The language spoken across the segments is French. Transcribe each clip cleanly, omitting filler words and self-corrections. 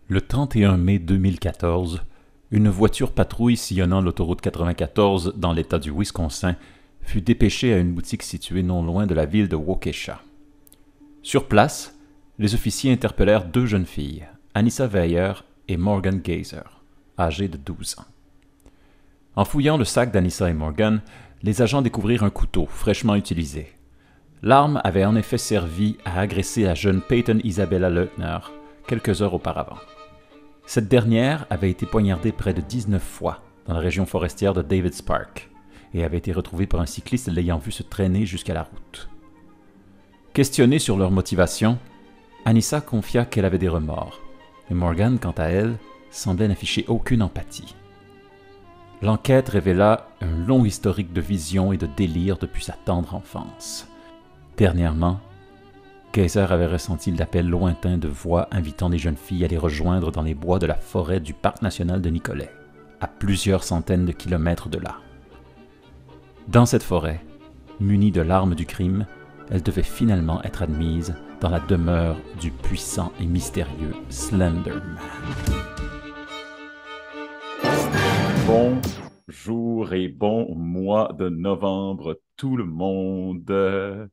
Le 31 mai 2014, une voiture patrouille sillonnant l'autoroute 94 dans l'État du Wisconsin fut dépêchée à une boutique située non loin de la ville de Waukesha. Sur place, les officiers interpellèrent deux jeunes filles, Anissa Weyer et Morgan Geyser, âgées de 12 ans. En fouillant le sac d'Anissa et Morgan, les agents découvrirent un couteau fraîchement utilisé. L'arme avait en effet servi à agresser la jeune Peyton Isabella Leutner quelques heures auparavant. Cette dernière avait été poignardée près de 19 fois dans la région forestière de Davids Park et avait été retrouvée par un cycliste l'ayant vue se traîner jusqu'à la route. Questionnée sur leur motivation, Anissa confia qu'elle avait des remords, et Morgan, quant à elle, semblait n'afficher aucune empathie. L'enquête révéla un long historique de visions et de délires depuis sa tendre enfance. Dernièrement, Geyser avait ressenti l'appel lointain de voix invitant les jeunes filles à les rejoindre dans les bois de la forêt du parc national de Nicolet, à plusieurs centaines de kilomètres de là. Dans cette forêt, munie de l'arme du crime, elle devait finalement être admise dans la demeure du puissant et mystérieux Slenderman. Bonjour et bon mois de novembre tout le monde.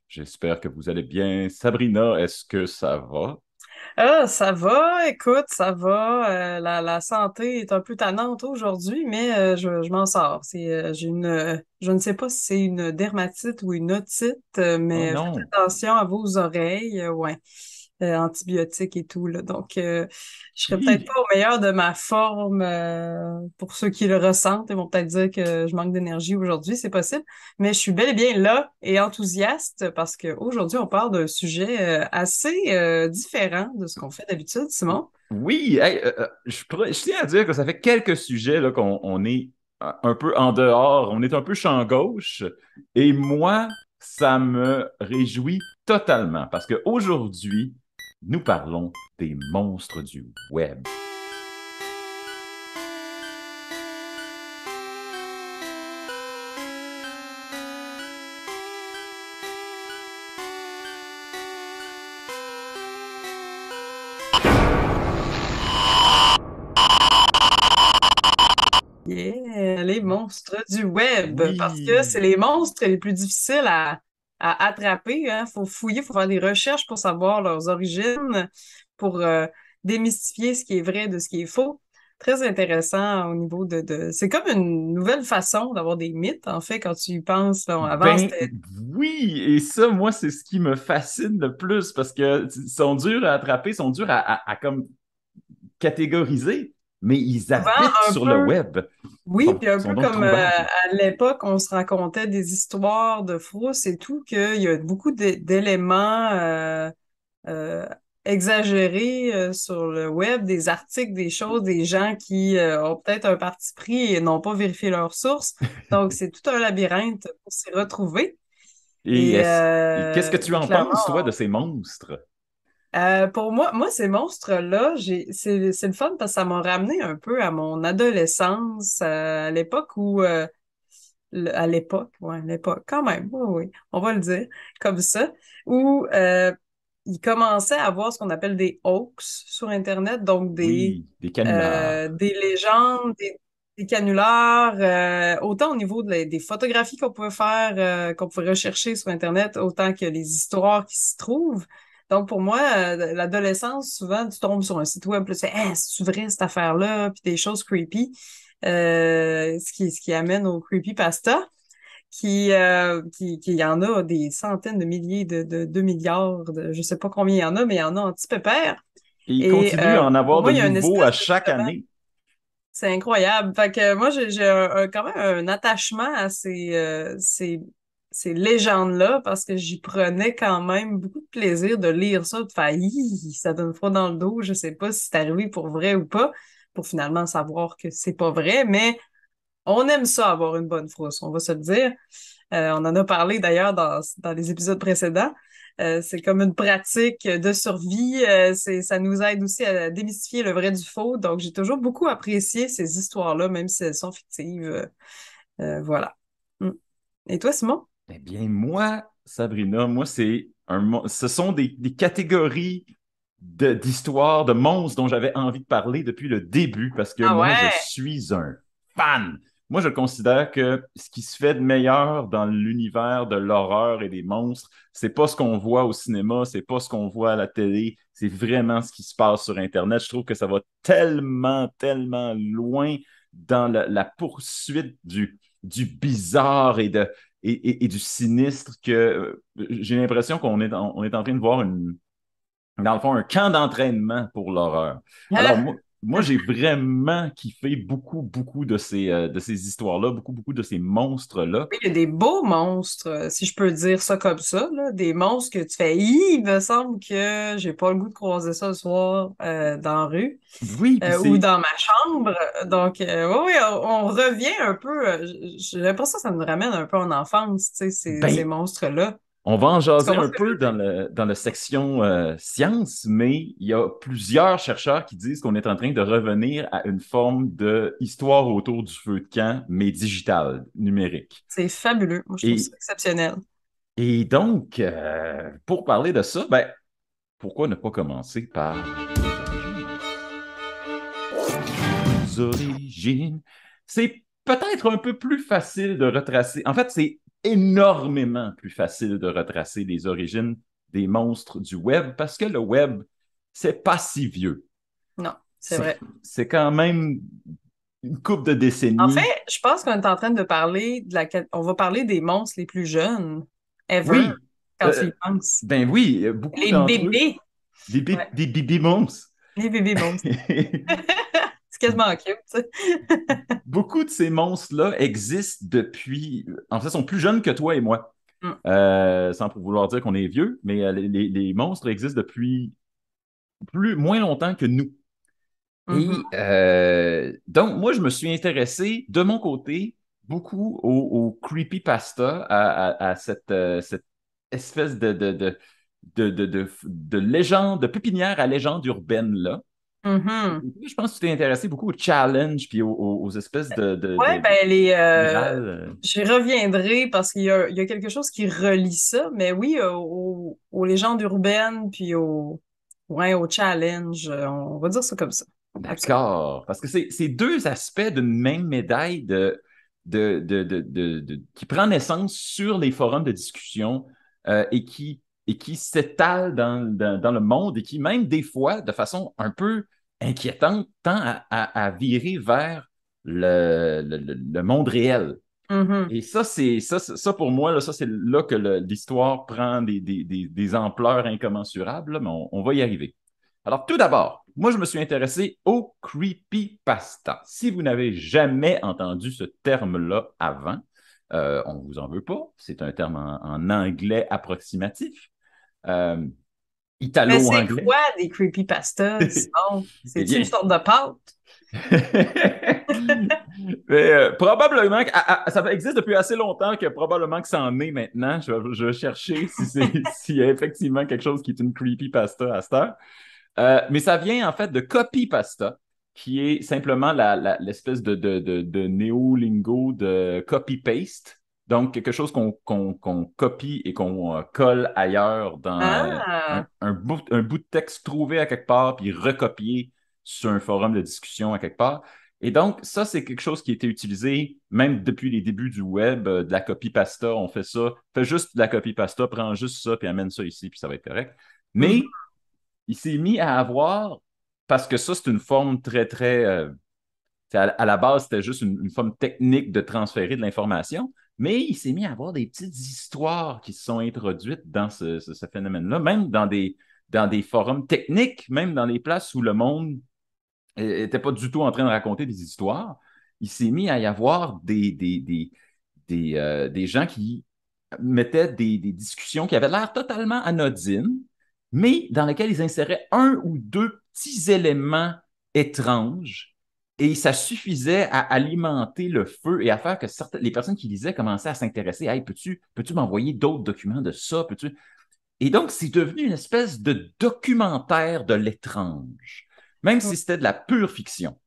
J'espère que vous allez bien. Sabrina, est-ce que ça va? Ah, ça va, écoute, ça va. La santé est un peu tannante aujourd'hui, mais je m'en sors. J'ai je ne sais pas si c'est une dermatite ou une otite, Oh mais faites non! attention à vos oreilles, ouais. Antibiotiques et tout, là. Donc, je serais peut-être pas Hi! au meilleur de ma forme pour ceux qui le ressentent. Ils vont peut-être dire que je manque d'énergie aujourd'hui, c'est possible. Mais je suis bel et bien là et enthousiaste parce qu'aujourd'hui, on parle d'un sujet assez différent de ce qu'on fait d'habitude, Simon. Oui, hey, je tiens à dire que ça fait quelques sujets là, qu'on est un peu en dehors, on est un peu champ gauche, et moi, ça me réjouit totalement parce qu'aujourd'hui, nous parlons des monstres du web. Yeah, les monstres du web, parce que c'est Oui, les monstres les plus difficiles à attraper, hein. Faut fouiller, faut faire des recherches pour savoir leurs origines, pour démystifier ce qui est vrai de ce qui est faux. Très intéressant au niveau C'est comme une nouvelle façon d'avoir des mythes, en fait, quand tu y penses. Là. Avant, ben c'était... oui, et ça, moi, c'est ce qui me fascine le plus parce que sont durs à attraper, sont durs à comme catégoriser, mais ils Souvent habitent un sur le peu... web. Oui, puis un Sont peu donc comme trouvables. à l'époque, on se racontait des histoires de frousse et tout, qu'il y a beaucoup d'éléments euh, exagérés sur le web, des articles, des choses, des gens qui ont peut-être un parti pris et n'ont pas vérifié leurs sources. Donc, c'est tout un labyrinthe pour s'y retrouver. Et, Et et qu'est-ce que tu en clairement, penses, toi, de ces monstres? pour moi, ces monstres-là, c'est le fun parce que ça m'a ramené un peu à mon adolescence, à l'époque où à l'époque, ouais, à l'époque, quand même, oui, oui, on va le dire comme ça, où il commençait à avoir ce qu'on appelle des hoax sur Internet, donc Oui, des canulars. des légendes, des canulars, autant au niveau des photographies qu'on pouvait faire, qu'on pouvait rechercher sur Internet, autant que les histoires qui s'y trouvent. Donc, pour moi, l'adolescence, souvent, tu tombes sur un site web, puis c'est, hey, c'est vrai cette affaire-là, puis des choses creepy, ce qui amène au creepypasta, qui y en a des centaines de milliers de 2 milliards, je sais pas combien il y en a, mais il y en a en petit pépère. Et ils Et continuent à en pour avoir de moi, il y a une nouveaux à espèce chaque année. c'est incroyable. Fait que moi, j'ai quand même un attachement à ces légendes-là parce que j'y prenais quand même beaucoup de plaisir de lire ça, de faire Hi, ça donne froid dans le dos. Je sais pas si c'est arrivé pour vrai ou pas, pour finalement savoir que c'est pas vrai, mais on aime ça avoir une bonne frousse, on va se le dire. On en a parlé d'ailleurs dans les épisodes précédents. C'est comme une pratique de survie. Ça nous aide aussi à démystifier le vrai du faux. Donc, j'ai toujours beaucoup apprécié ces histoires-là, même si elles sont fictives. Voilà. Mm. Et toi, Simon? Eh bien, moi, Sabrina, moi, ce sont des catégories d'histoires, de monstres dont j'avais envie de parler depuis le début parce que Ah moi, je ouais? suis un fan. Moi, je considère que ce qui se fait de meilleur dans l'univers de l'horreur et des monstres, c'est pas ce qu'on voit au cinéma, c'est pas ce qu'on voit à la télé, c'est vraiment ce qui se passe sur Internet. Je trouve que ça va tellement, tellement loin dans la poursuite du bizarre et du sinistre que j'ai l'impression on est en train de voir dans le fond, un camp d'entraînement pour l'horreur. Alors, moi j'ai vraiment kiffé beaucoup, beaucoup de ces histoires-là, beaucoup, beaucoup de ces monstres-là. Oui, il y a des beaux monstres, si je peux dire ça comme ça, là. Des monstres que tu fais, il me semble que j'ai pas le goût de croiser ça le soir dans la rue Oui, puis ou c'est. dans ma chambre. Donc, oui, oui, on revient un peu. J'ai l'impression que ça nous ramène un peu en enfance, tu sais, ces Ben, monstres-là. on va en Tu jaser comprends un ce que je peu veux dire? dans la section sciences, mais il y a plusieurs chercheurs qui disent qu'on est en train de revenir à une forme de histoire autour du feu de camp, mais digitale, numérique. C'est fabuleux. Moi, je trouve ça Et, exceptionnel. et donc, pour parler de ça, ben, pourquoi ne pas commencer par les origines? C'est peut-être un peu plus facile de retracer. En fait, c'est énormément plus facile de retracer les origines des monstres du web parce que le web, c'est pas si vieux. Non, c'est C'est, vrai. c'est quand même une couple de En fait, décennies. je pense qu'on est en train de parler on va parler des monstres les plus jeunes ever, Oui, quand tu y penses. ben oui, beaucoup Les d'entre eux, bébés. Ouais, des bibi monstres. les bébés monstres. C'est quasiment cute, tu sais. Beaucoup de ces monstres-là existent depuis, en fait, sont plus jeunes que toi et moi. Mm. Sans pour vouloir dire qu'on est vieux, mais les monstres existent depuis moins longtemps que nous. Mhm. Et donc, moi, je me suis intéressé de mon côté beaucoup au creepypasta, à cette espèce de légende, de pépinière à légende urbaine-là. Mhm. Je pense que tu t'es intéressé beaucoup aux challenges puis aux espèces Ouais, ben spirales. j'y reviendrai parce il y a quelque chose qui relie ça, mais oui, aux légendes urbaines puis ouais, aux challenges, on va dire ça comme ça. Absolument. D'accord. Parce que c'est deux aspects d'une même médaille qui prend naissance sur les forums de discussion et qui s'étale dans le monde et qui, même des fois, de façon un peu inquiétante, tend à virer vers le monde réel. Mhm. Et ça pour moi, là, ça, c'est là que l'histoire prend des ampleurs incommensurables, là, mais on va y arriver. Alors, tout d'abord, moi, je me suis intéressé au creepypasta. Si vous n'avez jamais entendu ce terme-là avant, on ne vous en veut pas. C'est un terme en anglais approximatif, euh, Mais c'est italo-anglais. quoi des creepypastas, sinon? Eh C'est-tu une bien, sorte de pâte? mais, probablement que ça existe depuis assez longtemps que probablement que ça en est maintenant. Je vais chercher si s'il y a effectivement quelque chose qui est une creepypasta à cette heure. Mais ça vient en fait de copypasta, qui est simplement l'espèce de néo-lingo de copy-paste. Donc, quelque chose qu'on copie et qu'on colle ailleurs dans Ah! un bout de texte trouvé à quelque part, puis recopié sur un forum de discussion à quelque part. Et donc, ça, c'est quelque chose qui a été utilisé même depuis les débuts du web, de la copy-pasta. On fait ça, fais juste de la copy-pasta, prends juste ça, puis amène ça ici, puis ça va être correct. Mhm. Mais il s'est mis à avoir, parce que ça, c'est une forme très, très. À la base, c'était juste une forme technique de transférer de l'information, mais il s'est mis à avoir des petites histoires qui se sont introduites dans ce phénomène-là, même dans des forums techniques, même dans les places où le monde n'était pas du tout en train de raconter des histoires. Il s'est mis à y avoir des gens qui mettaient des discussions qui avaient l'air totalement anodines, mais dans lesquelles ils inséraient un ou deux petits éléments étranges et ça suffisait à alimenter le feu et à faire que les personnes qui lisaient commençaient à s'intéresser. Hey, peux-tu m'envoyer d'autres documents de ça? Peux-tu... Et donc, c'est devenu une espèce de documentaire de l'étrange, même si c'était de la pure fiction.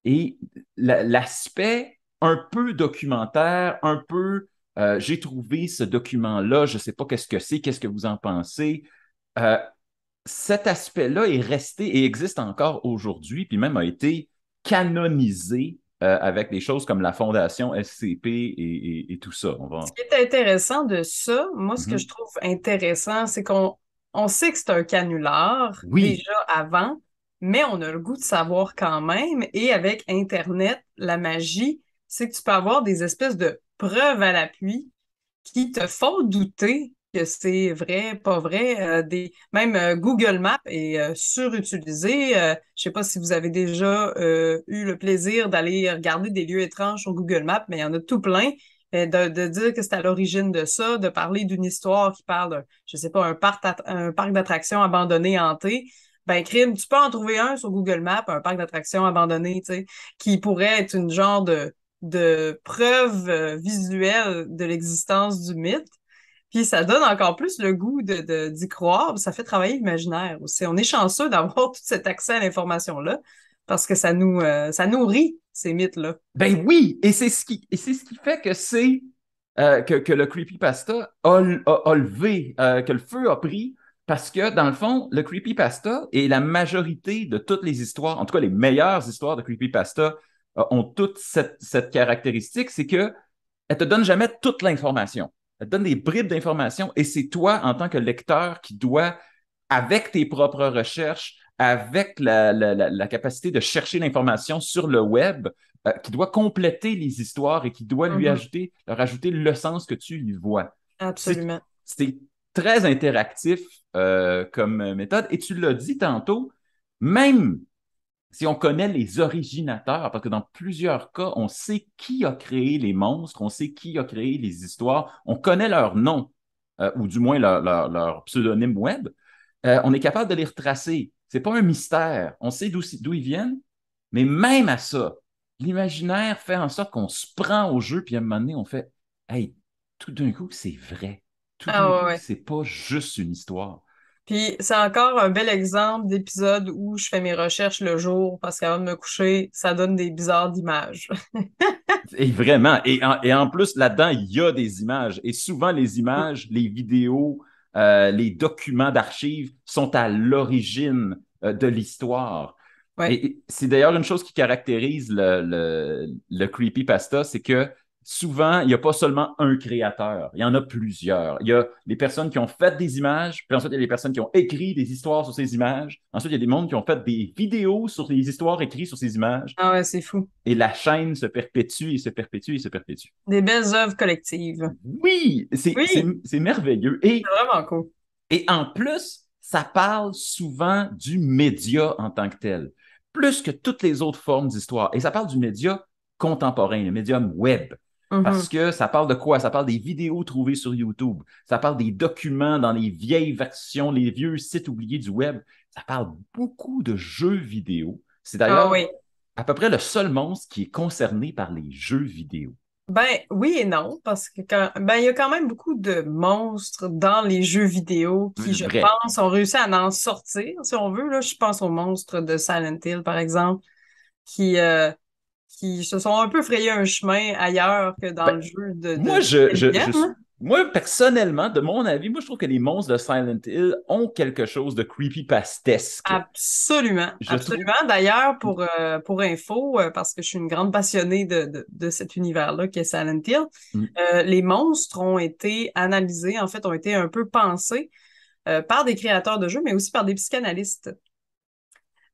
Et l'aspect un peu documentaire, un peu j'ai trouvé ce document-là, je ne sais pas qu'est-ce que c'est, qu'est-ce que vous en pensez. Euh, cet aspect-là est resté et existe encore aujourd'hui, puis même a été canonisé avec des choses comme la Fondation SCP et tout ça. Ce qui est intéressant de ça, moi, ce que je Mhm. trouve intéressant, c'est qu'on sait que c'est un canular Oui, déjà avant, mais on a le goût de savoir quand même. Et avec Internet, la magie, c'est que tu peux avoir des espèces de preuves à l'appui qui te font douter que c'est vrai, pas vrai. Même Google Maps est surutilisé. Je sais pas si vous avez déjà eu le plaisir d'aller regarder des lieux étranges sur Google Maps, mais il y en a tout plein. De dire que c'est à l'origine de ça, de parler d'une histoire qui parle d'un, je sais pas, un parc d'attractions abandonné, hanté. Ben, crime, tu peux en trouver un sur Google Maps, un parc d'attractions abandonné, tu sais, qui pourrait être une genre de preuve visuelle de l'existence du mythe. Puis ça donne encore plus le goût d'y croire. Ça fait travailler l'imaginaire aussi. On est chanceux d'avoir tout cet accès à l'information-là parce que ça nourrit ces mythes-là. ben oui, et c'est ce qui fait que que le creepypasta a levé, que le feu a pris, parce que dans le fond, le creepypasta et la majorité de toutes les histoires, en tout cas les meilleures histoires de creepypasta, ont toutes cette caractéristique, c'est que elle te donne jamais toute l'information. Elle te donne des bribes d'informations et c'est toi, en tant que lecteur, qui dois, avec tes propres recherches, avec la capacité de chercher l'information sur le web, qui doit compléter les histoires et qui doit Mhm. leur ajouter le sens que tu y vois. Absolument. C'est très interactif comme méthode. Et tu l'as dit tantôt, même si on connaît les originateurs, parce que dans plusieurs cas, on sait qui a créé les monstres, on sait qui a créé les histoires, on connaît leur nom, ou du moins leur pseudonyme web, on est capable de les retracer. C'est pas un mystère. On sait d'où ils viennent, mais même à ça, l'imaginaire fait en sorte qu'on se prend au jeu, puis à un moment donné, on fait Hey, tout d'un coup, c'est vrai. Tout Ah d'un ouais, coup, ouais. c'est pas juste une histoire. Puis c'est encore un bel exemple d'épisode où je fais mes recherches le jour parce qu'avant de me coucher, ça donne des bizarres d'images. Et vraiment, et en plus, là-dedans, il y a des images. Et souvent, les images, les vidéos, les documents d'archives sont à l'origine de l'histoire. Ouais. Et c'est d'ailleurs une chose qui caractérise le creepypasta, c'est que souvent, il n'y a pas seulement un créateur, il y en a plusieurs. Il y a les personnes qui ont fait des images, puis ensuite, il y a les personnes qui ont écrit des histoires sur ces images. Ensuite, il y a des mondes qui ont fait des vidéos sur les histoires écrites sur ces images. Ah ouais, c'est fou. Et la chaîne se perpétue et se perpétue et se perpétue. Des belles œuvres collectives. Oui, Oui, c'est merveilleux. c'est vraiment cool. Et en plus, ça parle souvent du média en tant que tel, plus que toutes les autres formes d'histoire. Et ça parle du média contemporain, le médium web. Parce Mhm. que ça parle de quoi? Ça parle des vidéos trouvées sur YouTube. Ça parle des documents dans les vieilles versions, les vieux sites oubliés du web. Ça parle beaucoup de jeux vidéo. C'est Ah oui. d'ailleurs à peu près le seul monstre qui est concerné par les jeux vidéo. Ben oui et non, parce que il y a quand même beaucoup de monstres dans les jeux vidéo qui, je Vrai. pense, ont réussi à en sortir, si on veut. Là, je pense aux monstres de Silent Hill, par exemple, qui, euh, qui se sont un peu frayé un chemin ailleurs que dans Ben, le jeu moi, de quatrième. moi, personnellement, de mon avis, moi, je trouve que les monstres de Silent Hill ont quelque chose de creepypastesque. Absolument, Je trouve. absolument. D'ailleurs, pour info, parce que je suis une grande passionnée de cet univers-là qui est Silent Hill, Mm. les monstres ont été analysés, en fait, ont été un peu pensés par des créateurs de jeux, mais aussi par des psychanalystes.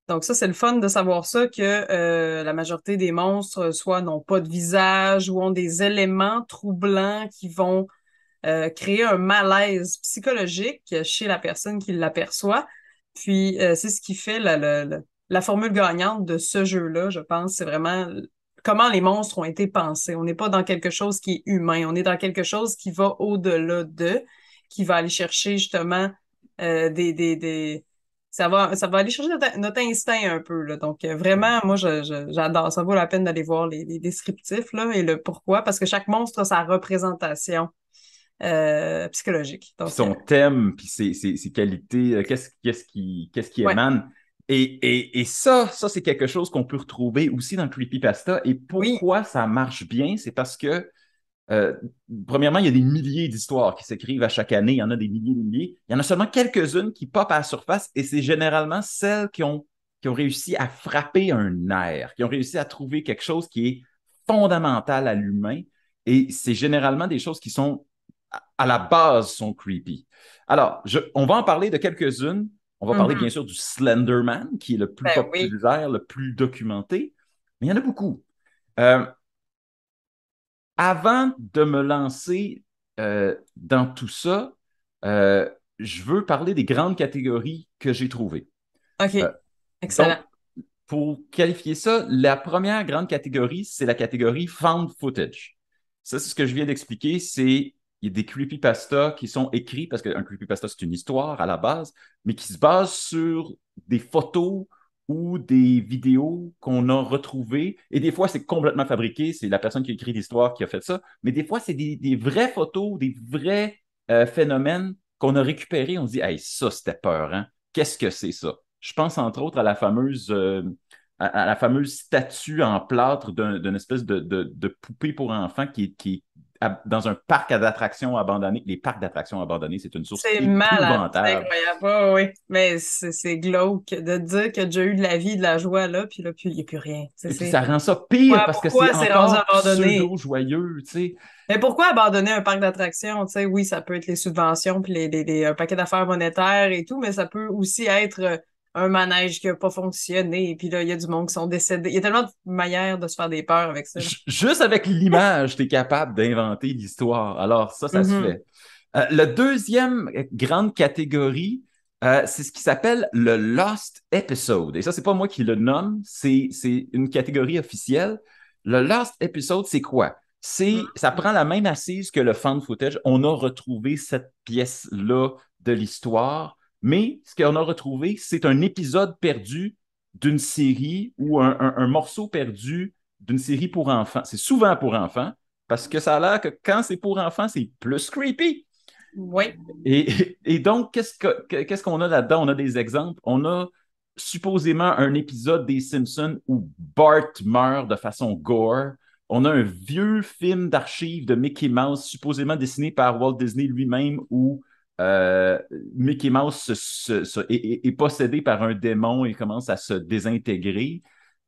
Donc ça, c'est le fun de savoir ça, que la majorité des monstres, soit n'ont pas de visage ou ont des éléments troublants qui vont créer un malaise psychologique chez la personne qui l'aperçoit. Puis c'est ce qui fait la formule gagnante de ce jeu-là, je pense, c'est vraiment comment les monstres ont été pensés. On n'est pas dans quelque chose qui est humain, on est dans quelque chose qui va au-delà d'eux, qui va aller chercher justement des ça va aller chercher notre instinct un peu, là. Donc, vraiment, moi, j'adore. Ça vaut la peine d'aller voir les descriptifs, là, et le pourquoi, parce que chaque monstre a sa représentation psychologique. Puis Donc, son thème, puis ses qualités, qu'est-ce qui ouais, émane. Et ça c'est quelque chose qu'on peut retrouver aussi dans le creepypasta. Et oui, pourquoi ça marche bien, c'est parce que euh, premièrement, il y a des milliers d'histoires qui s'écrivent à chaque année. Il y en a des milliers, des milliers. Il y en a seulement quelques-unes qui popent à la surface et c'est généralement celles qui ont réussi à frapper un nerf, qui ont réussi à trouver quelque chose qui est fondamental à l'humain. Et c'est généralement des choses qui sont, à la base, sont creepy. Alors, on va en parler de quelques-unes. On va parler bien Mhm. sûr du Slender Man, qui est le plus Ben oui. populaire, le plus documenté, mais il y en a beaucoup. Euh, Avant de me lancer dans tout ça, euh, je veux parler des grandes catégories que j'ai trouvées. Euh, OK. donc, Excellent. pour qualifier ça, la première grande catégorie, c'est la catégorie found footage. Ça, c'est ce que je viens d'expliquer. Il y a des creepypastas qui sont écrits, parce qu'un creepypasta, c'est une histoire à la base, mais qui se base sur des photos ou des vidéos qu'on a retrouvées. Et des fois, c'est complètement fabriqué. C'est la personne qui a écrit l'histoire qui a fait ça. Mais des fois, c'est des vraies photos, des vrais phénomènes qu'on a récupérés. On se dit, hey, ça, c'était peur, hein? Qu'est-ce que c'est ça? Je pense entre autres à la fameuse statue en plâtre d'une espèce de poupée pour enfants qui est dans un parc d'attractions abandonné. Les parcs d'attractions abandonnés, c'est une source C'est malade, c'est épouvantable. incroyable. Oui. Mais c'est glauque de dire qu'il y a déjà eu de la vie, de la joie là, puis là, il n'y a plus rien. Et puis ça rend ça pire Ouais, parce que c'est pourquoi c'est rendu encore abandonné? pseudo-joyeux, tu sais. Mais pourquoi abandonner un parc d'attractions? Tu sais, oui, ça peut être les subventions, puis un paquet d'affaires monétaires et tout, mais ça peut aussi être un manège qui n'a pas fonctionné, puis là, il y a du monde qui sont décédés. Il y a tellement de manières de se faire des peurs avec ça, là. Juste avec l'image, tu es capable d'inventer l'histoire. Alors ça se Mhm. fait. La deuxième grande catégorie, c'est ce qui s'appelle le Lost Episode. Et ça, c'est pas moi qui le nomme, c'est une catégorie officielle. Le Lost Episode, c'est quoi? Ça prend la même assise que le found footage. On a retrouvé cette pièce-là de l'histoire, mais ce qu'on a retrouvé, c'est un épisode perdu d'une série ou un morceau perdu d'une série pour enfants. C'est souvent pour enfants, parce que ça a l'air que quand c'est pour enfants, c'est plus creepy. Oui. Et donc, qu'est-ce qu'on a là-dedans? On a des exemples. On a supposément un épisode des Simpsons où Bart meurt de façon gore. On a un vieux film d'archives de Mickey Mouse, supposément dessiné par Walt Disney lui-même, où euh, Mickey Mouse est possédé par un démon et commence à se désintégrer.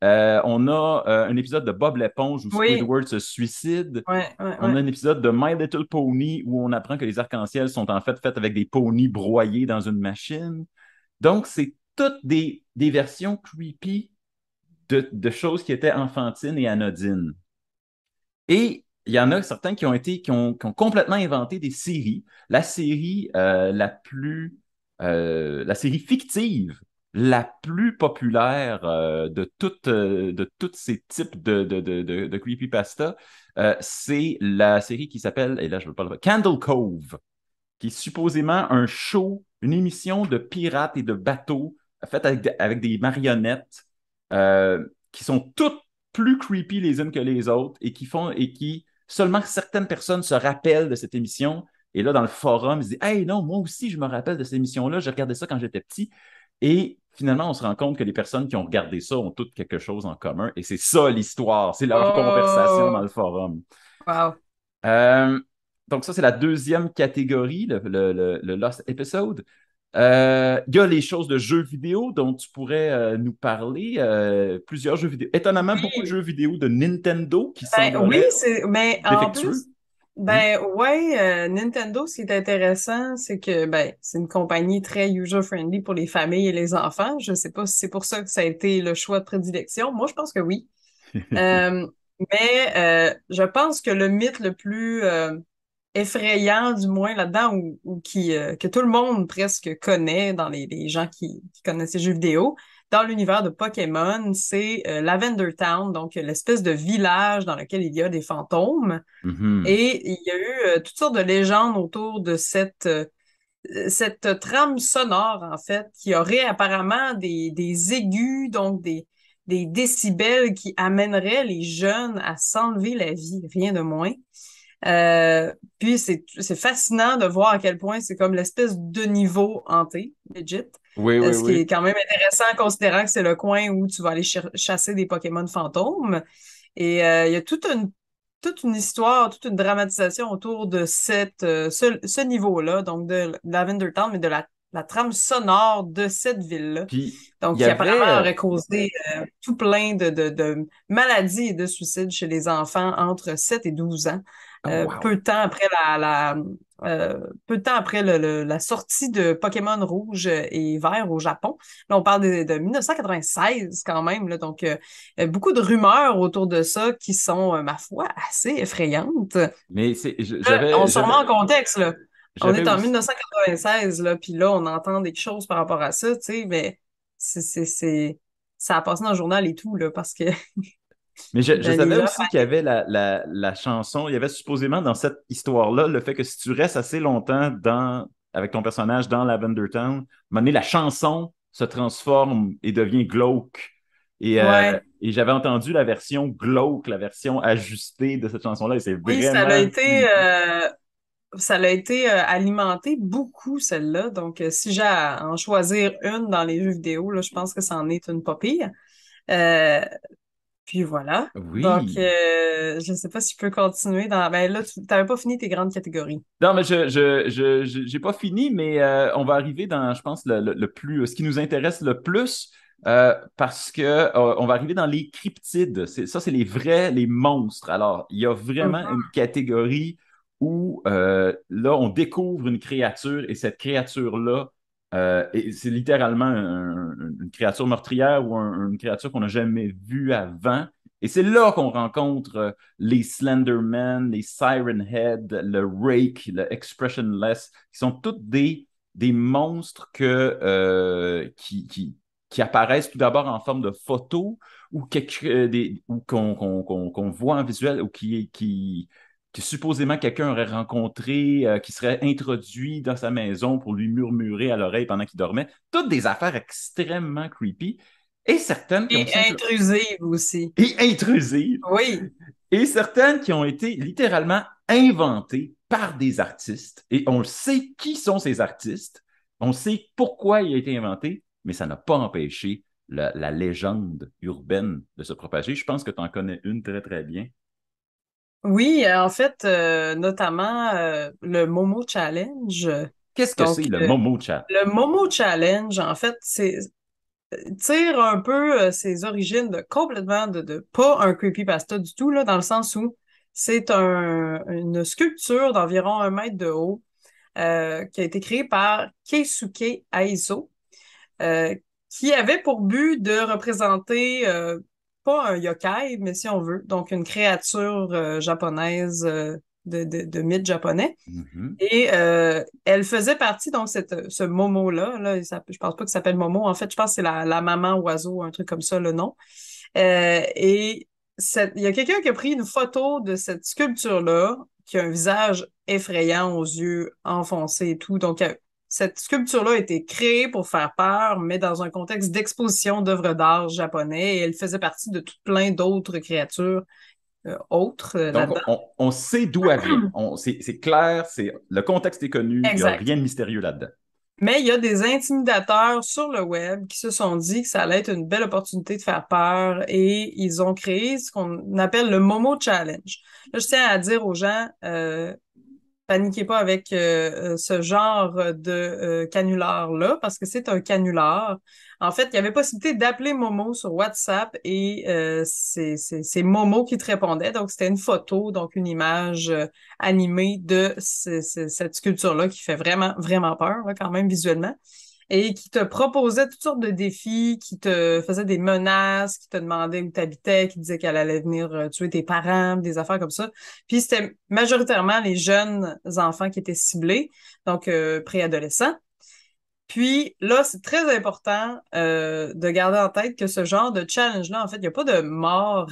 On a un épisode de Bob l'éponge où Oui. Squidward se suicide. On Ouais. a un épisode de My Little Pony où on apprend que les arcs-en-ciel sont en fait faits avec des poneys broyés dans une machine. Donc, c'est toutes des versions creepy de choses qui étaient enfantines et anodines. Et il y en a certains qui ont complètement inventé des séries. La série la série fictive la plus populaire de tous ces types de creepypasta, c'est la série qui s'appelle, et là je ne veux pas le Candle Cove, qui est supposément un show, une émission de pirates et de bateaux faite avec des marionnettes qui sont toutes plus creepy les unes que les autres et qui seulement certaines personnes se rappellent de cette émission. Et là, dans le forum, ils se disent, hey, non, moi aussi, je me rappelle de cette émission-là, j'ai regardé ça quand j'étais petit. Et finalement, on se rend compte que les personnes qui ont regardé ça ont toutes quelque chose en commun. Et c'est ça l'histoire, c'est leur conversation dans Oh, le forum. wow. Euh, donc, ça, c'est la deuxième catégorie, le Lost Episode. Il y a les choses de jeux vidéo dont tu pourrais nous parler. Plusieurs jeux vidéo. Étonnamment, beaucoup de Oui. jeux vidéo de Nintendo qui Ben oui, sembleraient mais en défectueux. plus, Oui. ben ouais, Nintendo, ce qui est intéressant, c'est que ben c'est une compagnie très user-friendly pour les familles et les enfants. Je sais pas si c'est pour ça que ça a été le choix de prédilection. Moi, je pense que oui. Euh, mais je pense que le mythe le plus effrayant, du moins là-dedans, ou que tout le monde presque connaît dans les gens qui connaissent les jeux vidéo, dans l'univers de Pokémon, c'est Lavender Town, donc l'espèce de village dans lequel il y a des fantômes. Mhm. Et il y a eu toutes sortes de légendes autour de cette trame sonore, en fait, qui aurait apparemment des aigus, donc des décibels qui amèneraient les jeunes à s'enlever la vie, rien de moins. Puis c'est fascinant de voir à quel point c'est comme l'espèce de niveau hanté, legit. Oui, oui, Ce qui oui. est quand même intéressant considérant que c'est le coin où tu vas aller chasser des Pokémon fantômes. Et il y a toute toute une histoire, toute une dramatisation autour de ce niveau-là, donc de Lavender Town, mais de la trame sonore de cette ville-là. Puis, il Donc, y qui avait... apparemment aurait causé tout plein de maladies et de suicides chez les enfants entre 7 et 12 ans, Oh, wow! peu de temps après peu de temps après la sortie de Pokémon Rouge et Vert au Japon. Là, on parle de 1996 quand même, là, donc beaucoup de rumeurs autour de ça qui sont, ma foi, assez effrayantes. Mais Là, on se remet en contexte, là. On j'avais est en aussi... 1996, là, puis là, on entend des choses par rapport à ça, tu sais, mais ça a passé dans le journal et tout, là, parce que Mais je les savais gens... aussi qu'il y avait la chanson, il y avait supposément dans cette histoire-là le fait que si tu restes assez longtemps avec ton personnage dans Lavender Town, à un moment donné, la chanson se transforme et devient glauque. Ouais. Et j'avais entendu la version glauque, la version ajustée de cette chanson-là, et c'est Oui, vraiment creepy. ça l'a été alimenté beaucoup, celle-là. Donc, si j'ai à en choisir une dans les jeux vidéo, là, je pense que c'en est une pas pire. Euh, Puis voilà. Donc, Oui. je ne sais pas si je peux continuer dans. Ben là, tu n'avais pas fini tes grandes catégories. Non, mais j'ai pas fini, mais on va arriver dans, je pense, le plus, ce qui nous intéresse le plus, parce que on va arriver dans les cryptides. Ça, c'est les vrais, les monstres. Alors, il y a vraiment une Mhm. catégorie où, là, on découvre une créature et cette créature-là, et c'est littéralement une créature meurtrière ou une créature qu'on n'a jamais vue avant. Et c'est là qu'on rencontre les Slenderman, les Siren Head, le Rake, le Expressionless, qui sont toutes des monstres qui apparaissent tout d'abord en forme de photos ou, ou qu'on voit en visuel ou que supposément quelqu'un aurait rencontré, qui serait introduit dans sa maison pour lui murmurer à l'oreille pendant qu'il dormait. Toutes des affaires extrêmement creepy et certaines qui ont Et simplement... intrusive aussi. et intrusives Oui. et certaines qui ont été littéralement inventées par des artistes. Et on sait qui sont ces artistes, on sait pourquoi il a été inventé, mais ça n'a pas empêché la légende urbaine de se propager. Je pense que tu en connais une très, très bien. Oui, en fait, notamment le Momo Challenge. Qu'est-ce que c'est Donc, le Momo Chat? le Momo Challenge, en fait, c'est tire un peu ses origines complètement de pas un creepypasta du tout, là, dans le sens où c'est une sculpture d'environ 1 mètre de haut qui a été créée par Keisuke Aizo, euh, qui avait pour but de représenter pas un yokai, mais si on veut, donc une créature japonaise de mythe japonais. Mhm. Et elle faisait partie, donc, ce Momo-là. Là, je pense pas que ça s'appelle Momo. En fait, je pense que c'est la maman oiseau, un truc comme ça, le nom. Et il y a quelqu'un qui a pris une photo de cette sculpture-là, qui a un visage effrayant aux yeux enfoncés et tout. Donc, cette sculpture-là a été créée pour faire peur, mais dans un contexte d'exposition d'œuvres d'art japonais. Et elle faisait partie de tout plein d'autres créatures autres Donc, là-dedans. on sait d'où elle vient. C'est clair, le contexte est connu, il n'y a Exact. rien de mystérieux là-dedans. Mais il y a des intimidateurs sur le web qui se sont dit que ça allait être une belle opportunité de faire peur et ils ont créé ce qu'on appelle le Momo Challenge. Là, je tiens à dire aux gens, paniquez pas avec ce genre de canular-là, parce que c'est un canular. En fait, il y avait possibilité d'appeler Momo sur WhatsApp et c'est Momo qui te répondait. Donc, c'était une photo, donc une image animée de cette sculpture-là qui fait vraiment, vraiment peur, là, quand même visuellement et qui te proposait toutes sortes de défis, qui te faisait des menaces, qui te demandait où tu habitais, qui disait qu'elle allait venir tuer tes parents, des affaires comme ça. Puis c'était majoritairement les jeunes enfants qui étaient ciblés, donc préadolescents. Puis là, c'est très important de garder en tête que ce genre de challenge-là, en fait, il n'y a pas de mort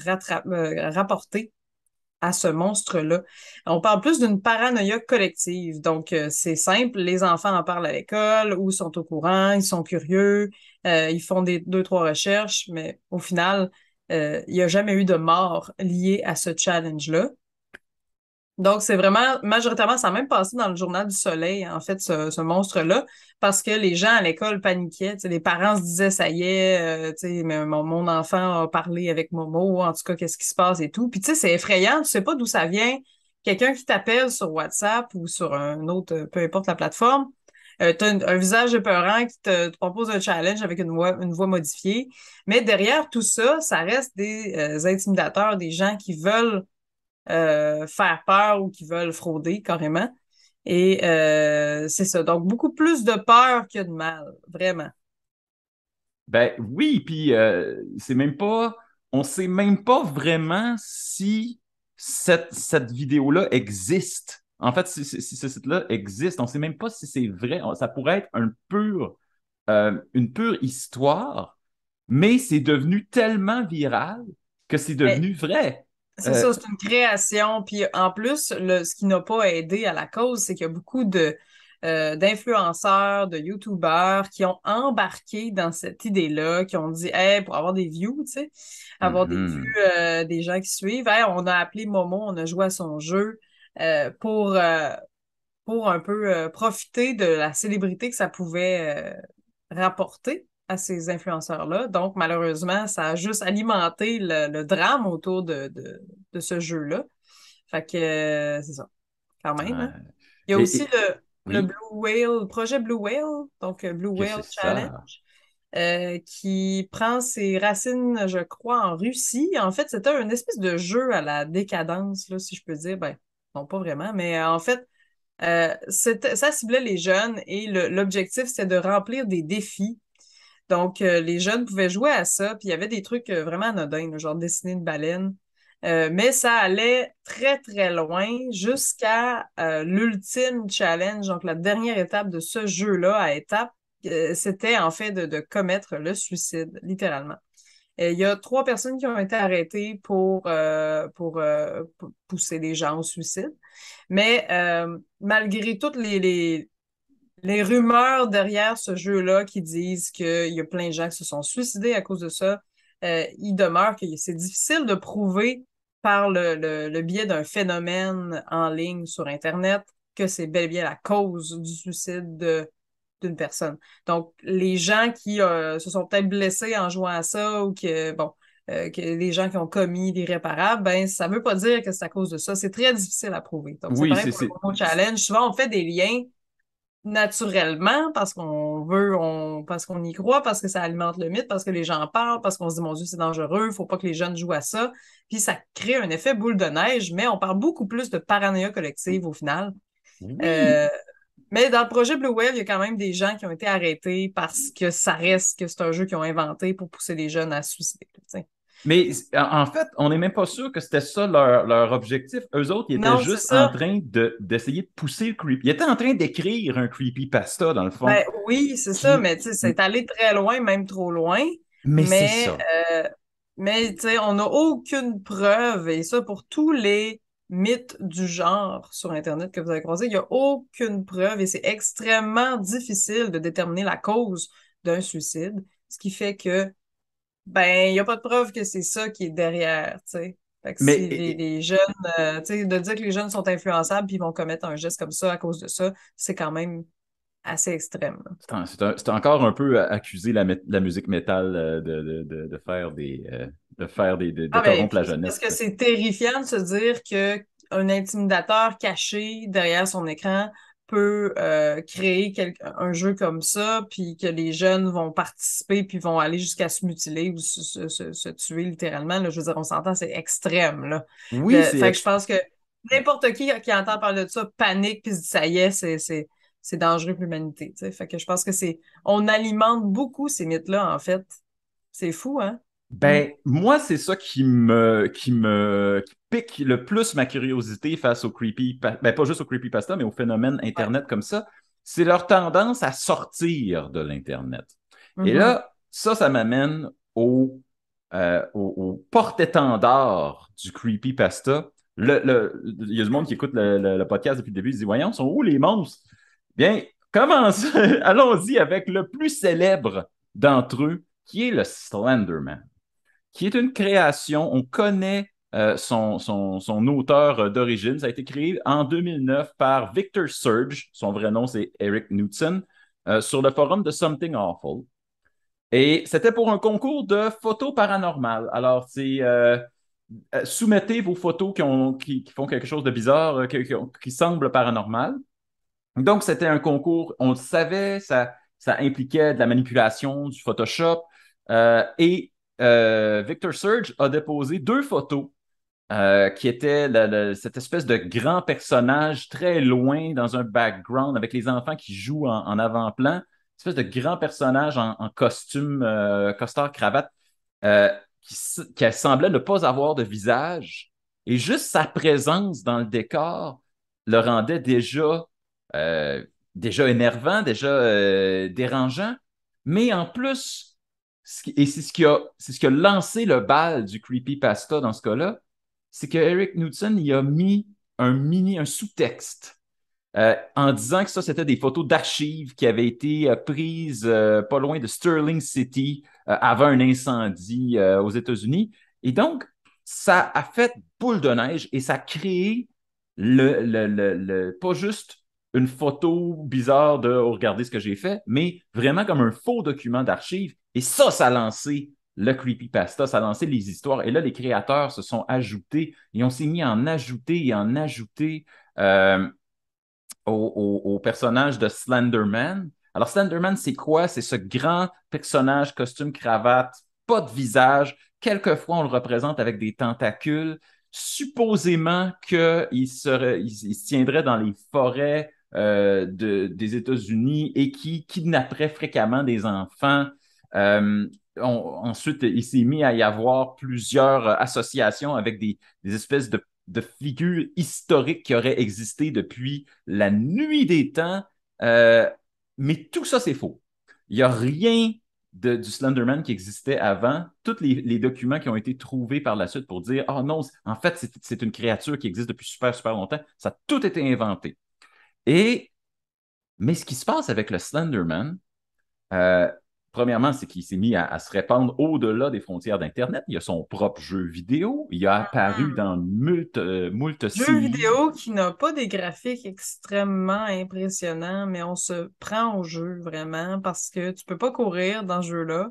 rapportée à ce monstre-là. On parle plus d'une paranoïa collective. Donc, c'est simple, les enfants en parlent à l'école ou sont au courant, ils sont curieux, ils font des deux, trois recherches, mais au final, il n'y a jamais eu de mort liée à ce challenge-là. Donc, c'est vraiment, majoritairement, ça a même passé dans le Journal du Soleil, en fait, ce monstre-là, parce que les gens à l'école paniquaient. Tu sais, les parents se disaient, ça y est, tu sais, mais mon enfant a parlé avec Momo, en tout cas, qu'est-ce qui se passe et tout. Puis, tu sais, c'est effrayant, tu sais pas d'où ça vient. Quelqu'un qui t'appelle sur WhatsApp ou sur un autre, peu importe la plateforme, t'as un visage épeurant qui te propose un challenge avec une voix modifiée. Mais derrière tout ça, ça reste des intimidateurs, des gens qui veulent faire peur ou qui veulent frauder carrément. Et c'est ça. Donc, beaucoup plus de peur que de mal, vraiment. Ben oui, puis c'est même pas, on sait même pas vraiment si cette vidéo-là existe. En fait, si ce site-là existe, on sait même pas si c'est vrai. Ça pourrait être une pure histoire, mais c'est devenu tellement viral que c'est Mais devenu vrai. c'est Euh, ça, c'est une création. Puis en plus, ce qui n'a pas aidé à la cause, c'est qu'il y a beaucoup d'influenceurs, de YouTubers qui ont embarqué dans cette idée-là, qui ont dit, hey, pour avoir des views, tu sais, avoir des vues, mhm. des gens qui suivent, hey, on a appelé Momo, on a joué à son jeu pour un peu profiter de la célébrité que ça pouvait rapporter à ces influenceurs-là. Donc, malheureusement, ça a juste alimenté le drame autour de ce jeu-là. Fait que c'est ça, quand même, hein. Ouais. Il y a aussi le Blue Oui, Whale, le projet Blue Whale, donc Blue qu'est-ce Whale que c'est Challenge, ça? qui prend ses racines, je crois, en Russie. En fait, c'était un espèce de jeu à la décadence, là, si je peux dire. Ben, non, pas vraiment, mais en fait, ça ciblait les jeunes et l'objectif, c'était de remplir des défis. Donc, les jeunes pouvaient jouer à ça, puis il y avait des trucs vraiment anodins, là, genre dessiner une baleine. Mais ça allait très, très loin jusqu'à l'ultime challenge, donc la dernière étape de ce jeu-là à étape, c'était en fait de commettre le suicide, littéralement. Il y a 3 personnes qui ont été arrêtées pour pousser des gens au suicide. Mais malgré toutes les rumeurs derrière ce jeu-là qui disent qu'il y a plein de gens qui se sont suicidés à cause de ça, il demeure que c'est difficile de prouver par le biais d'un phénomène en ligne sur Internet que c'est bel et bien la cause du suicide d'une personne. Donc, les gens qui se sont peut-être blessés en jouant à ça ou que les gens qui ont commis l'irréparable, ben, ça veut pas dire que c'est à cause de ça. C'est très difficile à prouver. Donc, c'est Oui, pareil pour le Momo Challenge. Souvent, on fait des liens naturellement parce parce qu'on y croit, parce que ça alimente le mythe, parce que les gens en parlent, parce qu'on se dit, mon Dieu, c'est dangereux, faut pas que les jeunes jouent à ça. Puis ça crée un effet boule de neige, mais on parle beaucoup plus de paranoïa collective au final. oui. Euh, mais dans le projet Blue Whale, il y a quand même des gens qui ont été arrêtés parce que ça reste que c'est un jeu qu'ils ont inventé pour pousser les jeunes à se suicider. Tu sais. Mais en fait, on n'est même pas sûr que c'était ça leur objectif. Eux autres, ils étaient Non, c'est juste en ça. train d'essayer de pousser le creepy. Ils étaient en train d'écrire un creepypasta, dans le fond. Ben oui, c'est ça, Puis, mais tu sais, c'est allé très loin, même trop loin. mais c'est Mais, ça. euh, mais tu sais, on n'a aucune preuve, et ça pour tous les mythes du genre sur Internet que vous avez croisés, il n'y a aucune preuve et c'est extrêmement difficile de déterminer la cause d'un suicide, ce qui fait que, ben, il n'y a pas de preuve que c'est ça qui est derrière, tu sais. Fait que Mais si les jeunes, tu sais, de dire que les jeunes sont influençables puis ils vont commettre un geste comme ça à cause de ça, c'est quand même assez extrême, là. c'est encore un peu accuser la musique métal de faire de Ah ben, corrompre la parce jeunesse, que tu sais. c'est terrifiant de se dire que un intimidateur caché derrière son écran peut créer un jeu comme ça, puis que les jeunes vont participer, puis vont aller jusqu'à se mutiler ou se tuer littéralement. Là, je veux dire, on s'entend, c'est extrême, là. Oui, Fait que je pense que n'importe qui entend parler de ça panique, puis se dit, ça y est, c'est dangereux pour l'humanité. Tu sais. Fait que je pense que on alimente beaucoup ces mythes-là, en fait. C'est fou, hein? Mm. Ben, moi, c'est ça qui pique le plus ma curiosité face au ben, pas juste au creepypasta, mais au phénomène Ouais. Internet comme ça. C'est leur tendance à sortir de l'Internet. Et Mhm. là, ça m'amène au porte-étendard du creepypasta. Il y a du monde qui écoute le podcast depuis le début, ils se disent, voyons, sont où les monstres? Bien, allons-y avec le plus célèbre d'entre eux, qui est le Slenderman, qui est une création. On connaît son auteur d'origine. Ça a été créé en 2009 par Victor Surge, son vrai nom c'est Eric Knudsen, sur le forum de Something Awful. Et c'était pour un concours de photos paranormales. Alors, soumettez vos photos qui font quelque chose de bizarre, qui semble paranormal. Donc, c'était un concours, on le savait, ça impliquait de la manipulation, du Photoshop. Et Victor Surge a déposé deux photos qui étaient cette espèce de grand personnage très loin dans un background avec les enfants qui jouent en avant-plan. Une espèce de grand personnage en costume, costard, cravate, euh, qui semblait ne pas avoir de visage. Et juste sa présence dans le décor le rendait euh, déjà énervant, déjà dérangeant. Mais en plus, et c'est ce qui a lancé le bal du creepypasta dans ce cas-là, c'est que Eric Knudsen il a mis un sous-texte en disant que ça, c'était des photos d'archives qui avaient été prises pas loin de Sterling City avant un incendie aux États-Unis. Et donc, ça a fait boule de neige et ça a créé pas juste une photo bizarre de oh, regardez ce que j'ai fait, mais vraiment comme un faux document d'archives. Et ça a lancé le creepypasta, ça a lancé les histoires. Et là, les créateurs se sont ajoutés et on s'est mis à en ajouter et en ajouter. Au personnage de Slenderman. Alors, Slenderman, c'est quoi? C'est ce grand personnage, costume, cravate, pas de visage. Quelquefois, on le représente avec des tentacules. Supposément il se tiendrait dans les forêts des États-Unis et qui kidnapperait fréquemment des enfants. Euh, Ensuite, il s'est mis à y avoir plusieurs associations avec des espèces de figures historiques qui auraient existé depuis la nuit des temps. Euh, mais tout ça, c'est faux. Il n'y a rien du Slenderman qui existait avant. Tous les documents qui ont été trouvés par la suite pour dire, oh non, en fait, c'est une créature qui existe depuis super, super longtemps. Ça a tout été inventé. Et, mais ce qui se passe avec le Slenderman, euh, premièrement, c'est qu'il s'est mis à se répandre au-delà des frontières d'Internet. Il a son propre jeu vidéo. Il a apparu Mhm. dans moult Jeu séries. vidéo qui n'a pas des graphiques extrêmement impressionnants, mais on se prend au jeu vraiment parce que tu peux pas courir dans ce jeu-là.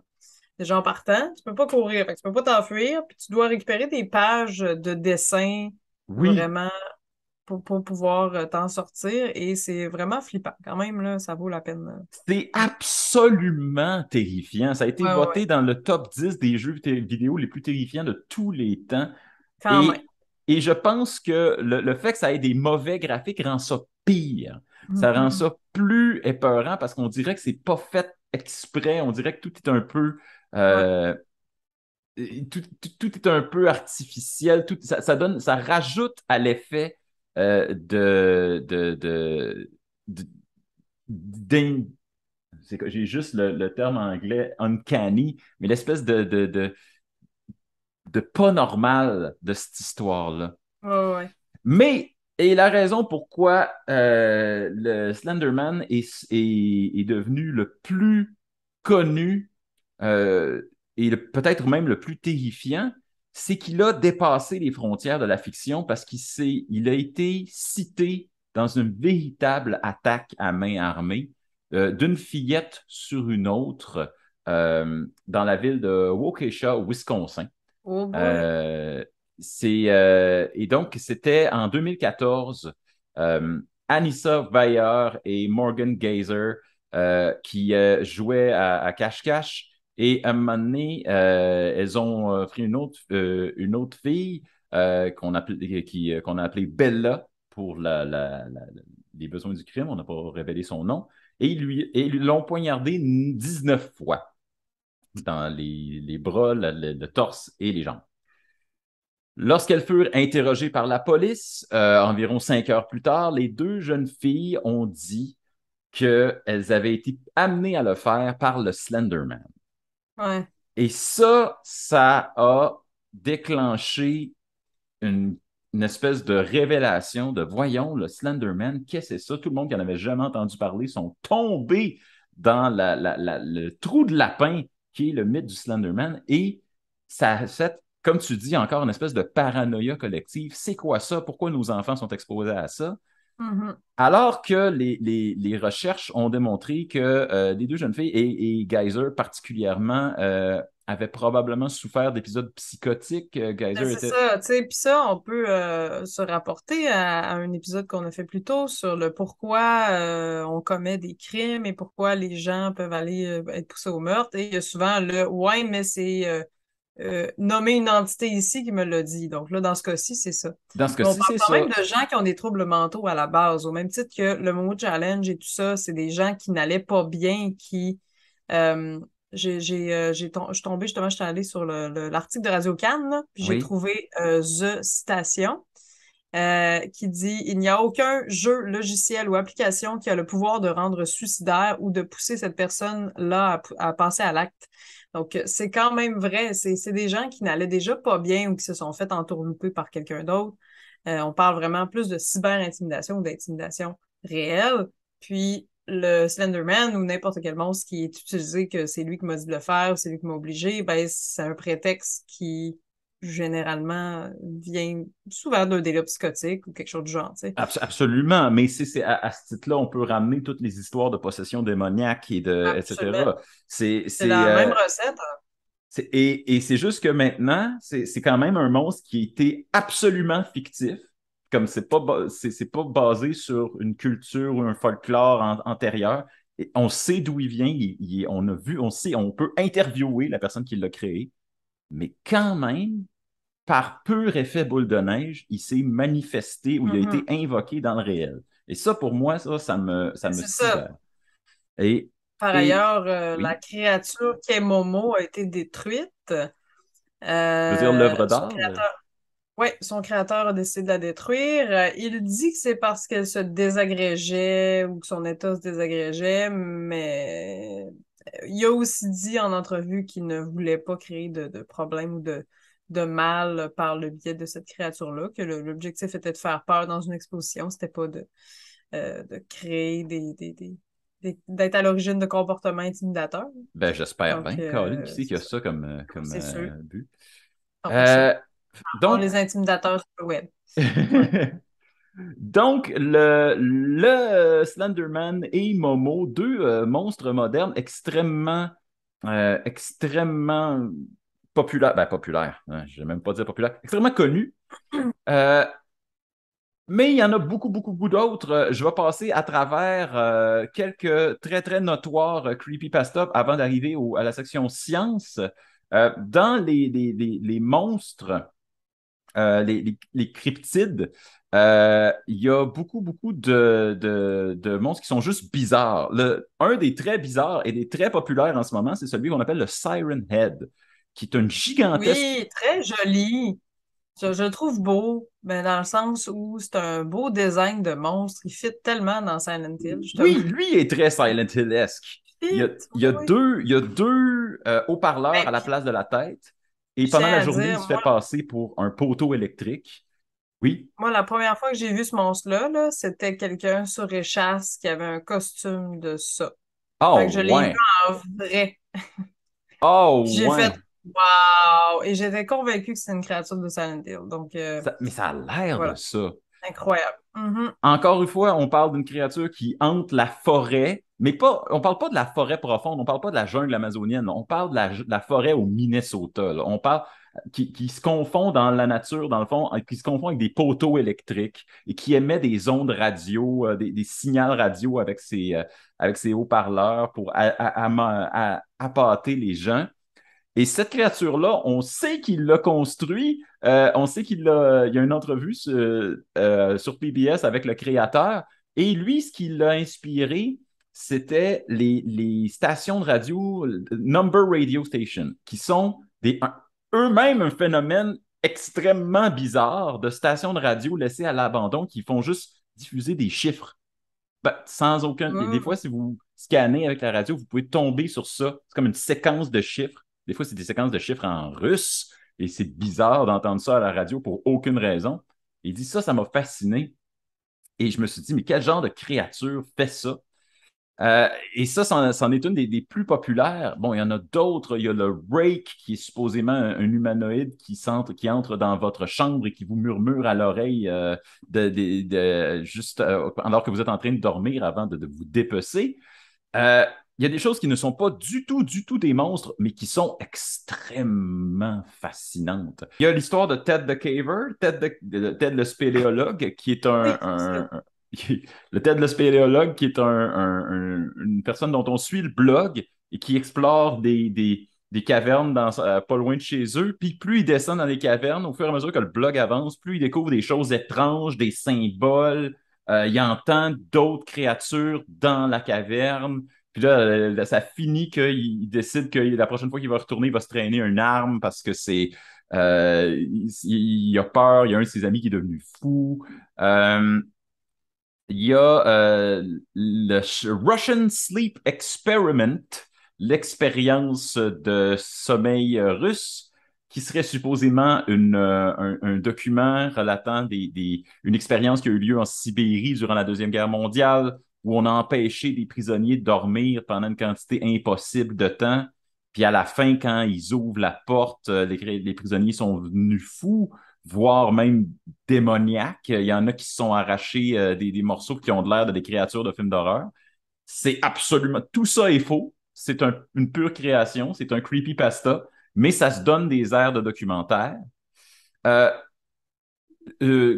Déjà en partant, tu peux pas courir, fait que tu peux pas t'enfuir, puis tu dois récupérer des pages de dessins Oui, vraiment pour pouvoir t'en sortir et c'est vraiment flippant quand même là, ça vaut la peine. c'est absolument terrifiant. Ça a été Ouais, ouais, ouais, voté dans le top 10 des jeux vidéo les plus terrifiants de tous les temps. quand même. Et je pense que le fait que ça ait des mauvais graphiques rend ça pire. Ça rend Mhm. ça plus épeurant parce qu'on dirait que c'est pas fait exprès. On dirait que tout est un peu Ouais. euh, tout est un peu artificiel. Ça rajoute à l'effet de- d'in- j'ai juste le terme anglais uncanny, mais l'espèce de pas normal de cette histoire-là. Ouais, ouais, ouais. Mais, et la raison pourquoi le Slenderman est devenu le plus connu et peut-être même le plus terrifiant, c'est qu'il a dépassé les frontières de la fiction parce il a été cité dans une véritable attaque à main armée d'une fillette sur une autre dans la ville de Waukesha, au Wisconsin. Oh boy. Euh, et donc, c'était en 2014, Anissa Weier et Morgan Geyser qui jouaient à cache-cache. Et à un moment donné, elles ont pris une autre fille qu'on a appelée Bella pour les besoins du crime. On n'a pas révélé son nom. Et ils l'ont poignardée 19 fois dans les bras, le torse et les jambes. Lorsqu'elles furent interrogées par la police, environ 5 heures plus tard, les deux jeunes filles ont dit qu'elles avaient été amenées à le faire par le Slenderman. Ouais. Et ça a déclenché une, une espèce de révélation de voyons, le Slenderman, qu'est-ce que c'est ça? Tout le monde qui n'en avait jamais entendu parler sont tombés dans le trou de lapin qui est le mythe du Slenderman et ça a fait comme tu dis, encore une espèce de paranoïa collective. C'est quoi ça? Pourquoi nos enfants sont exposés à ça? Mhm. Alors que les recherches ont démontré que les deux jeunes filles, et Geyser particulièrement, avaient probablement souffert d'épisodes psychotiques. Ben, Geyser c'est était... ça, tu sais, puis ça, on peut se rapporter à un épisode qu'on a fait plus tôt sur le pourquoi on commet des crimes et pourquoi les gens peuvent aller être poussés au meurtre. Et il y a souvent le ouais, mais c'est nommer une entité ici qui me l'a dit. Donc là, dans ce cas-ci, c'est ça. Dans ce Mais on cas-ci, parle c'est quand même ça. de gens qui ont des troubles mentaux à la base, au même titre que le Momo Challenge et tout ça, c'est des gens qui n'allaient pas bien, qui euh, je suis tombée justement, je suis allée sur l'article de Radio Cannes, là, puis j'ai Oui. trouvé The Citation qui dit il n'y a aucun jeu, logiciel ou application qui a le pouvoir de rendre suicidaire ou de pousser cette personne-là à passer à l'acte. Donc, c'est quand même vrai. C'est des gens qui n'allaient déjà pas bien ou qui se sont fait entourlouper par quelqu'un d'autre. On parle vraiment plus de cyber-intimidation ou d'intimidation réelle. Puis, le Slenderman ou n'importe quel monstre qui est utilisé, que c'est lui qui m'a dit de le faire ou c'est lui qui m'a obligé, ben, c'est un prétexte qui généralement vient souvent d'un délire psychotique ou quelque chose du genre, tu sais. Absolument, mais à ce titre-là, on peut ramener toutes les histoires de possession démoniaque Absolument. etc. C'est, C'est c'est, la même euh, recette, hein. et c'est juste que maintenant, c'est quand même un monstre qui a été absolument fictif, comme c'est pas basé sur une culture ou un folklore antérieur. Et on sait d'où il vient, on a vu, on sait, on peut interviewer la personne qui l'a créé, mais quand même, par pur effet boule de neige, il s'est manifesté ou il a été Mhm. invoqué dans le réel. Et ça, pour moi, ça me C'est ça. sidère. Et, Par et ailleurs, la oui, créature qui est Momo a été détruite. je veux dire l'œuvre Son d'art. créateur, ouais, son créateur a décidé de la détruire. Il dit que c'est parce qu'elle se désagrégeait ou que son état se désagrégeait, mais il a aussi dit en entrevue qu'il ne voulait pas créer de problème ou de mal par le biais de cette créature-là, que l'objectif était de faire peur dans une exposition, c'était pas de créer d'être à l'origine de comportements intimidateurs. Ben, j'espère Donc, bien. Colin, qui c'est qu'il y c'est a ça. ça comme C'est sûr. but? 100%. Euh, Par donc, les intimidateurs sur le web. Ouais. donc Slenderman et Momo, deux monstres modernes extrêmement populaires, ben populaires, hein, je vais même pas dire populaires, extrêmement connus. Euh, Mais il y en a beaucoup, beaucoup, beaucoup d'autres. Je vais passer à travers quelques très, très notoires creepypasta avant d'arriver à la section science. Dans les monstres, les cryptides, il y a beaucoup, beaucoup de monstres qui sont juste bizarres. Un des très bizarres et des très populaires en ce moment, c'est celui qu'on appelle le Siren Head, qui est une gigantesque... Oui, très joli. Je le trouve beau, mais dans le sens où c'est un beau design de monstre. Il fit tellement dans Silent Hill, justement. Oui, lui est très Silent Hill-esque. Fit, oui. Il y a deux haut-parleurs Et à la puis, place de la tête. Et je pendant tiens la à journée, il dire, se fait passer pour un poteau électrique. Oui. moi, la première fois que j'ai vu ce monstre-là, là, c'était quelqu'un sur échasse qui avait un costume de ça. Fait que Oh, je l'ai vu ouais. en vrai. Puis Oh, j'ai fait ouais. Waouh! Et j'étais convaincue que c'est une créature de Silent Hill. Donc, Mais ça a l'air de voilà. ça. Incroyable. Mhm. Encore une fois, on parle d'une créature qui hante la forêt, mais pas, on parle pas de la forêt profonde, on parle pas de la jungle amazonienne, on parle de la forêt au Minnesota, là. On parle qui se confond dans la nature, dans le fond, qui se confond avec des poteaux électriques et qui émet des ondes radio, des signaux radio avec ses haut-parleurs pour appâter les gens. Et cette créature-là, on sait qu'il l'a construit. On sait il y a une entrevue sur PBS avec le créateur. Et lui, ce qui l'a inspiré, c'était les stations de radio, number radio station, qui sont eux-mêmes un phénomène extrêmement bizarre de stations de radio laissées à l'abandon qui font juste diffuser des chiffres. Ben, sans aucun. Des fois, Mhm. si vous scannez avec la radio, vous pouvez tomber sur ça. C'est comme une séquence de chiffres. Des fois, c'est des séquences de chiffres en russe. Et c'est bizarre d'entendre ça à la radio pour aucune raison. Il dit ça, ça m'a fasciné. Et je me suis dit, mais quel genre de créature fait ça? Et ça, c'en est une des plus populaires. Bon, il y en a d'autres. Il y a le Rake, qui est supposément un humanoïde qui entre dans votre chambre et qui vous murmure à l'oreille juste alors que vous êtes en train de dormir avant de vous dépecer. Il y a des choses qui ne sont pas du tout des monstres, mais qui sont extrêmement fascinantes. Il y a l'histoire de Ted the Caver, Ted le spéléologue, qui est Oui, c'est ça. le Ted le spéléologue, qui est une personne dont on suit le blog et qui explore des cavernes pas loin de chez eux. Puis plus il descend dans les cavernes, au fur et à mesure que le blog avance, plus il découvre des choses étranges, des symboles. Il entend d'autres créatures dans la caverne. Puis là, ça finit qu'il décide que la prochaine fois qu'il va retourner, il va se traîner une arme parce que il a peur, il y a un de ses amis qui est devenu fou. Euh, il y a Russian Sleep Experiment, l'expérience de sommeil russe, qui serait supposément un document relatant une expérience qui a eu lieu en Sibérie durant la Deuxième Guerre mondiale, où on a empêché des prisonniers de dormir pendant une quantité impossible de temps. Puis à la fin, quand ils ouvrent la porte, les prisonniers sont venus fous, voire même démoniaques. Il y en a qui se sont arrachés des morceaux qui ont de l'air de des créatures de films d'horreur. C'est absolument... Tout ça est faux. C'est une pure création. C'est un creepypasta, mais ça se donne des airs de documentaire. Euh,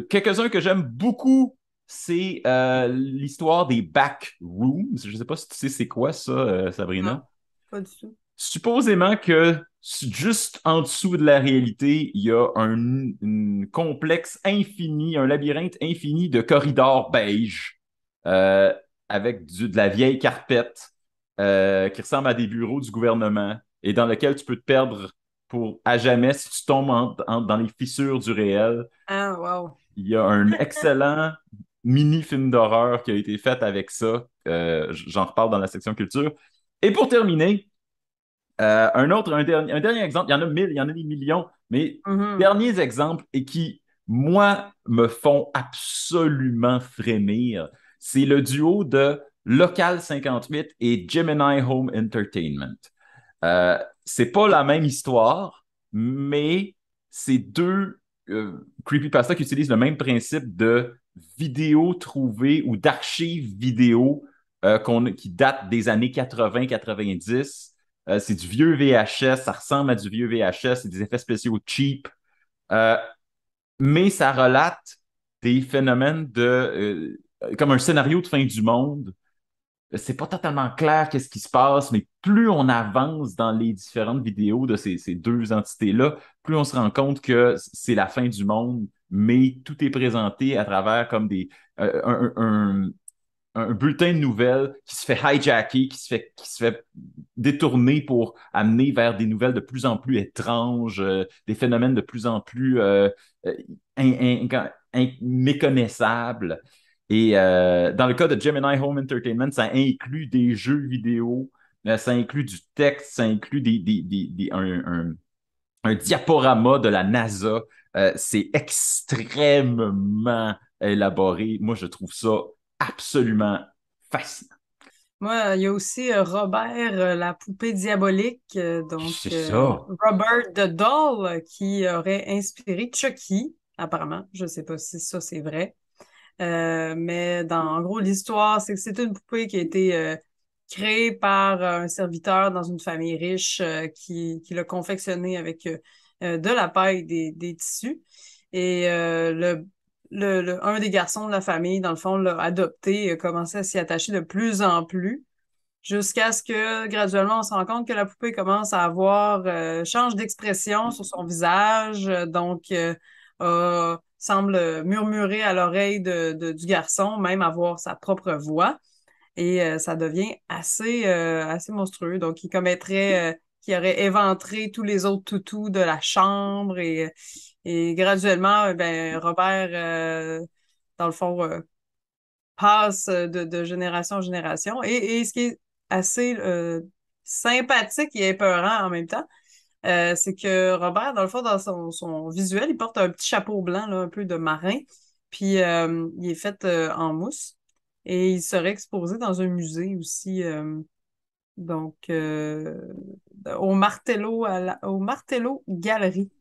Quelques-uns que j'aime beaucoup, c'est l'histoire des backrooms. Je ne sais pas si tu sais c'est quoi ça, Sabrina. Non, pas du tout. Supposément que juste en dessous de la réalité, il y a un complexe infini, un labyrinthe infini de corridors beige euh, avec de la vieille carpette qui ressemble à des bureaux du gouvernement et dans lequel tu peux te perdre pour à jamais si tu tombes dans les fissures du réel. Ah, wow. Il y a un excellent mini-film d'horreur qui a été fait avec ça. J'en reparle dans la section culture. Et pour terminer, un dernier exemple, il y en a mille, il y en a des millions, mais Mhm. derniers exemples et qui, moi, me font absolument frémir, c'est le duo de Local 58 et Gemini Home Entertainment. C'est pas la même histoire, mais c'est deux creepypasta qui utilisent le même principe de vidéos trouvées ou d'archives vidéo qui datent des années 80-90. C'est du vieux VHS, ça ressemble à du vieux VHS, c'est des effets spéciaux cheap, euh, mais ça relate des phénomènes comme un scénario de fin du monde. C'est pas totalement clair qu'est-ce qui se passe, mais plus on avance dans les différentes vidéos de ces deux entités-là, plus on se rend compte que c'est la fin du monde, mais tout est présenté à travers comme un bulletin de nouvelles qui se fait hijacker, qui se fait détourner pour amener vers des nouvelles de plus en plus étranges, des phénomènes de plus en plus euh, méconnaissables. Et dans le cas de Gemini Home Entertainment, ça inclut des jeux vidéo, ça inclut du texte, ça inclut un diaporama de la NASA. C'est extrêmement élaboré. Moi, je trouve ça absolument fascinant. Moi, il y a aussi Robert, la poupée diabolique, C'est ça. Robert the Doll, qui aurait inspiré Chucky, apparemment. Je sais pas si ça c'est vrai. Mais en gros, l'histoire, c'est que c'est une poupée qui a été créée par un serviteur dans une famille riche qui l'a confectionnée avec de la paille des tissus. Et un des garçons de la famille, dans le fond, l'a adopté et a commencé à s'y attacher de plus en plus. Jusqu'à ce que graduellement on se rend compte que la poupée commence à avoir change d'expression sur son visage, semble murmurer à l'oreille du garçon, même avoir sa propre voix, et ça devient assez monstrueux. Donc il commettrait, qui aurait éventré tous les autres toutous de la chambre et graduellement, ben Robert, dans le fond, passe de génération en génération. Et ce qui est assez sympathique et épeurant en même temps, c'est que Robert, dans le fond, dans son visuel, il porte un petit chapeau blanc, là, un peu de marin, puis il est fait en mousse. Et il serait exposé dans un musée aussi, donc au Martello, au Martello Galerie,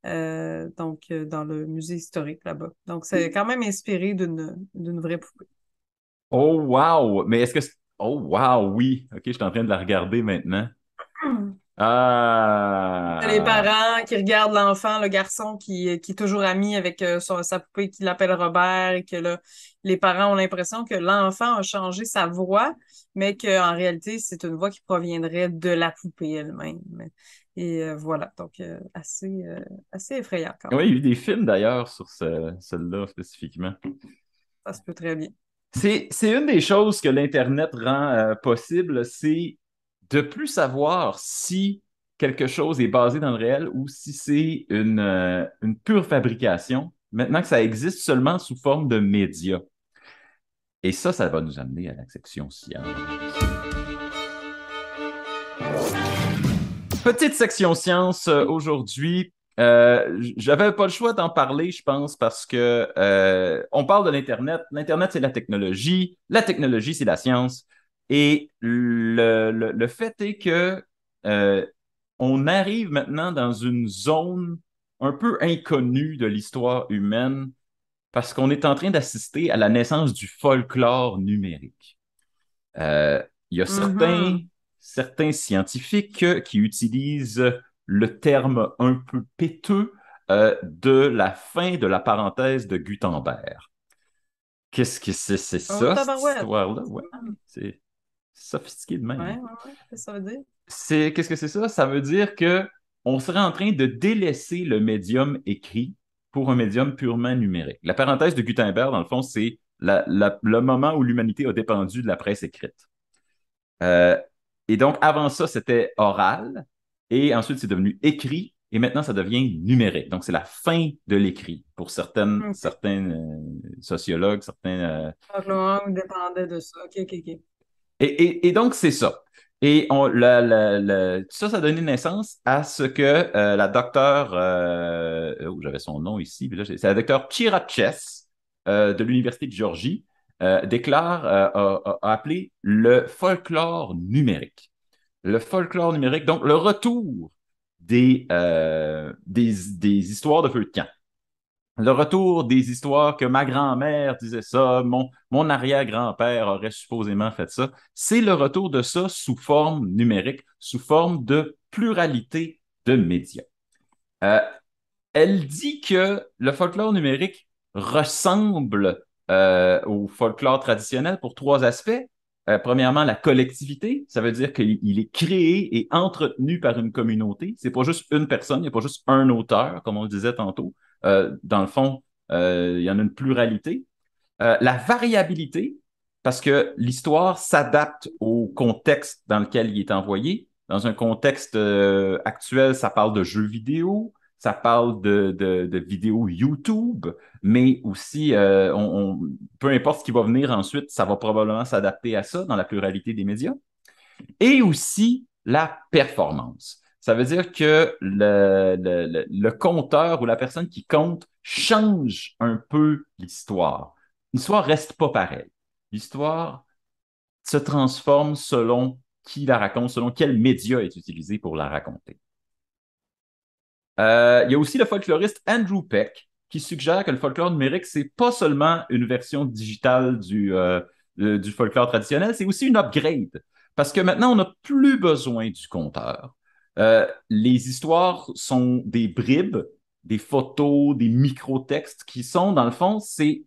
dans le musée historique là-bas. Donc, c'est quand même inspiré d'une vraie poupée. Oh, wow! Mais est-ce que... Oh, wow, oui. OK, je suis en train de la regarder maintenant. T'as les Ah! parents qui regardent l'enfant, le garçon qui est toujours ami avec sa poupée qui l'appelle Robert et que là, les parents ont l'impression que l'enfant a changé sa voix, mais qu'en réalité, c'est une voix qui proviendrait de la poupée elle-même. Et voilà, donc assez effrayant quand Oui, même. il y a eu des films d'ailleurs sur celle-là spécifiquement. Ça se peut très bien. C'est une des choses que l'Internet rend possible, c'est de plus savoir si quelque chose est basé dans le réel ou si c'est une pure fabrication, maintenant que ça existe seulement sous forme de médias. Et ça va nous amener à la section science. Petite section science aujourd'hui. J'avais pas le choix d'en parler, je pense, parce que on parle de l'Internet. L'Internet, c'est la technologie. La technologie, c'est la science. Et le fait est que euh, on arrive maintenant dans une zone un peu inconnue de l'histoire humaine parce qu'on est en train d'assister à la naissance du folklore numérique. Euh, il y a Mhm. certains scientifiques qui utilisent le terme un peu péteux de la fin de la parenthèse de Gutenberg. Qu'est-ce que c'est Oh, ça, cette tabarouette. histoire-là? Ouais, Ah, c'est sophistiqué de même. ouais, ouais, ouais. Qu'est-ce que ça veut dire? Qu'est-ce que c'est ça? Ça veut dire que on serait en train de délaisser le médium écrit pour un médium purement numérique. La parenthèse de Gutenberg, dans le fond, c'est le moment où l'humanité a dépendu de la presse écrite. Euh, et donc, avant ça, c'était oral, et ensuite, c'est devenu écrit, et maintenant, ça devient numérique. Donc, c'est la fin de l'écrit pour OK. certains sociologues, Donc, le moment où il dépendait de ça. OK, OK, OK. et donc, c'est ça. Et ça a donné naissance à ce que la docteure, oh, j'avais son nom ici, mais là, c'est la docteure Chiraches de l'Université de Géorgie, déclare, a appelé le folklore numérique. Le folklore numérique, donc le retour des histoires de feu de camp. Le retour des histoires que ma grand-mère disait ça, mon arrière-grand-père aurait supposément fait ça, c'est le retour de ça sous forme numérique, sous forme de pluralité de médias. Euh, Elle dit que le folklore numérique ressemble au folklore traditionnel pour trois aspects. Premièrement, la collectivité, ça veut dire qu'il est créé et entretenu par une communauté. C'est pas juste une personne, il n'y a pas juste un auteur, comme on le disait tantôt. Dans le fond, il y en a une pluralité. La variabilité, parce que l'histoire s'adapte au contexte dans lequel il est envoyé. Dans un contexte actuel, ça parle de jeux vidéo, ça parle de vidéos YouTube, mais aussi, peu importe ce qui va venir ensuite, ça va probablement s'adapter à ça dans la pluralité des médias. Et aussi la performance. Ça veut dire que le conteur ou la personne qui compte change un peu l'histoire. L'histoire reste pas pareille. L'histoire se transforme selon qui la raconte, selon quel média est utilisé pour la raconter. Il y a aussi le folkloriste Andrew Peck qui suggère que le folklore numérique, c'est pas seulement une version digitale du folklore traditionnel, c'est aussi une upgrade. Parce que maintenant, on n'a plus besoin du conteur. Les histoires sont des bribes, des photos, des microtextes qui sont, dans le fond, c'est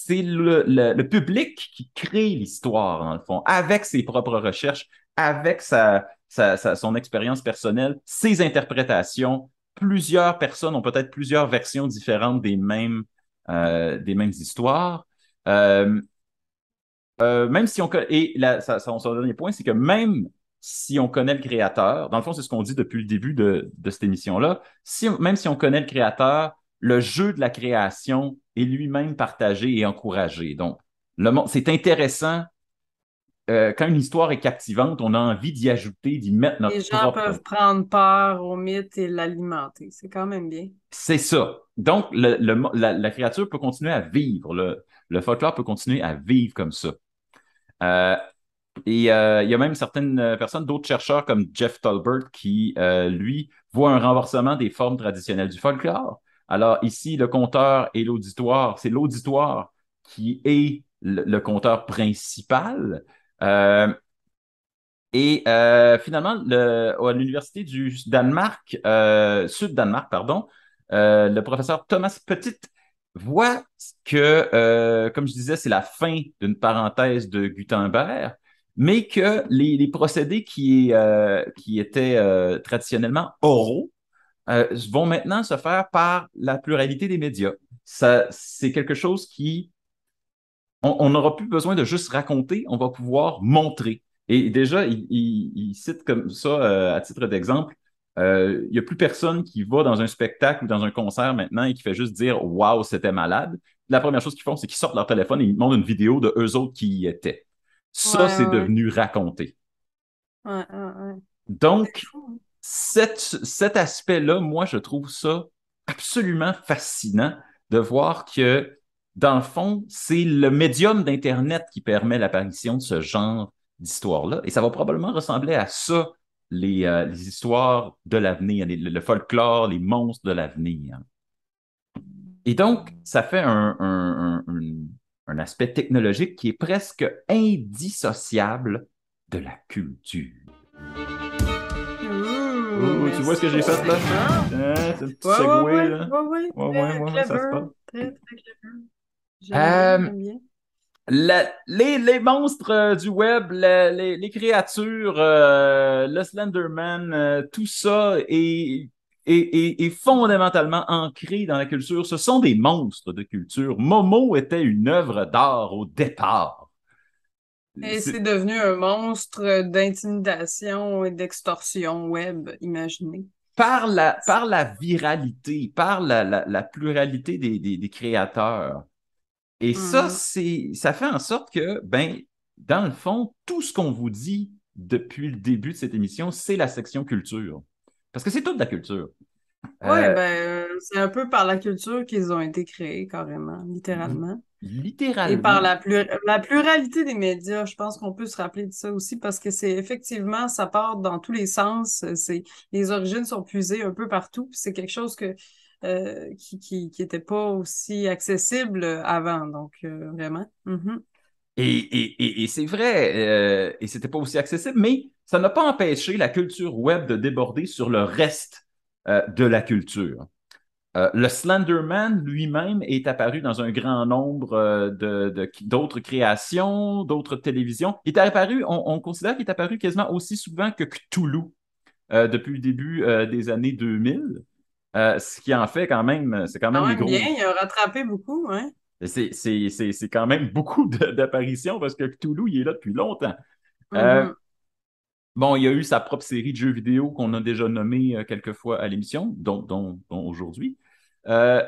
le public qui crée l'histoire, dans le fond, avec ses propres recherches, avec son expérience personnelle, ses interprétations. Plusieurs personnes ont peut-être plusieurs versions différentes des mêmes histoires. Euh, Même si on et son dernier point, c'est que même si on connaît le créateur, dans le fond, c'est ce qu'on dit depuis le début de cette émission-là, même si on connaît le créateur, le jeu de la création est lui-même partagé et encouragé. Donc, c'est intéressant quand une histoire est captivante, on a envie d'y ajouter, d'y mettre Les notre gens propre. peuvent prendre part au mythe et l'alimenter. C'est quand même bien. C'est ça. Donc, la créature peut continuer à vivre. Le folklore peut continuer à vivre comme ça. Euh, il y a même certaines personnes, d'autres chercheurs comme Jeff Tolbert, qui, lui, voient un renversement des formes traditionnelles du folklore. Alors, ici, le conteur et l'auditoire, c'est l'auditoire qui est le conteur principal. Euh, Finalement, à l'Université du Danemark, Sud-Danemark, pardon, le professeur Thomas Petit voit que, comme je disais, c'est la fin d'une parenthèse de Gutenberg, mais que les procédés qui étaient traditionnellement oraux vont maintenant se faire par la pluralité des médias. Ça, c'est quelque chose qui on n'aura plus besoin de juste raconter, on va pouvoir montrer. Et déjà, il cite comme ça, à titre d'exemple, il n'y a plus personne qui va dans un spectacle ou dans un concert maintenant et qui fait juste dire Waouh, c'était malade. La première chose qu'ils font, c'est qu'ils sortent leur téléphone et ils montrent une vidéo de eux autres qui y étaient. Ouais, Ça, c'est ouais, devenu raconté. ouais, ouais, ouais. C'est Donc, fou, hein. cet aspect-là, moi, je trouve ça absolument fascinant de voir que, dans le fond, c'est le médium d'Internet qui permet l'apparition de ce genre d'histoire-là. Et ça va probablement ressembler à ça, les histoires de l'avenir, le folklore, les monstres de l'avenir. Et donc, ça fait un aspect technologique qui est presque indissociable de la culture. Oh, tu vois ce que j'ai Merci pour ce fait là? segment. Hein, c'est un petit Ouais, ouais, segway, ouais, là. ouais, ouais. Ouais, ouais, Très ouais, ouais, ça se clever. passe. Très, très clever. J'aime bien, Euh, j'aime bien. les monstres du web, les créatures, le Slenderman, tout ça est fondamentalement ancré dans la culture. Ce sont des monstres de culture. Momo était une œuvre d'art au départ. Et c'est C'est- devenu un monstre d'intimidation et d'extorsion web, imaginez. par la viralité, par la pluralité des créateurs. Et ça, Mhm. ça fait en sorte que, ben, dans le fond, tout ce qu'on vous dit depuis le début de cette émission, c'est la section culture. Parce que c'est toute la culture. Ouais, Euh, c'est un peu par la culture qu'ils ont été créés, carrément, littéralement. Et par Littéralement. la pluralité des médias, je pense qu'on peut se rappeler de ça aussi parce que c'est effectivement, ça part dans tous les sens. Les origines sont puisées un peu partout. Puis c'est quelque chose qui était pas aussi accessible avant. Donc, vraiment. Mhm. Et c'est vrai, et c'était pas aussi accessible, mais ça n'a pas empêché la culture web de déborder sur le reste de la culture. Le Slenderman lui-même est apparu dans un grand nombre d'autres créations, d'autres télévisions. Il est apparu, on considère qu'il est apparu quasiment aussi souvent que Cthulhu depuis le début des années 2000, ce qui en fait quand même, c'est quand Quand même des même bien, gros. il a rattrapé beaucoup, hein. C'est quand même beaucoup d'apparitions parce que Cthulhu, il est là depuis longtemps. Euh, Mhm. Bon, il y a eu sa propre série de jeux vidéo qu'on a déjà nommé quelques fois à l'émission, dont aujourd'hui. Euh,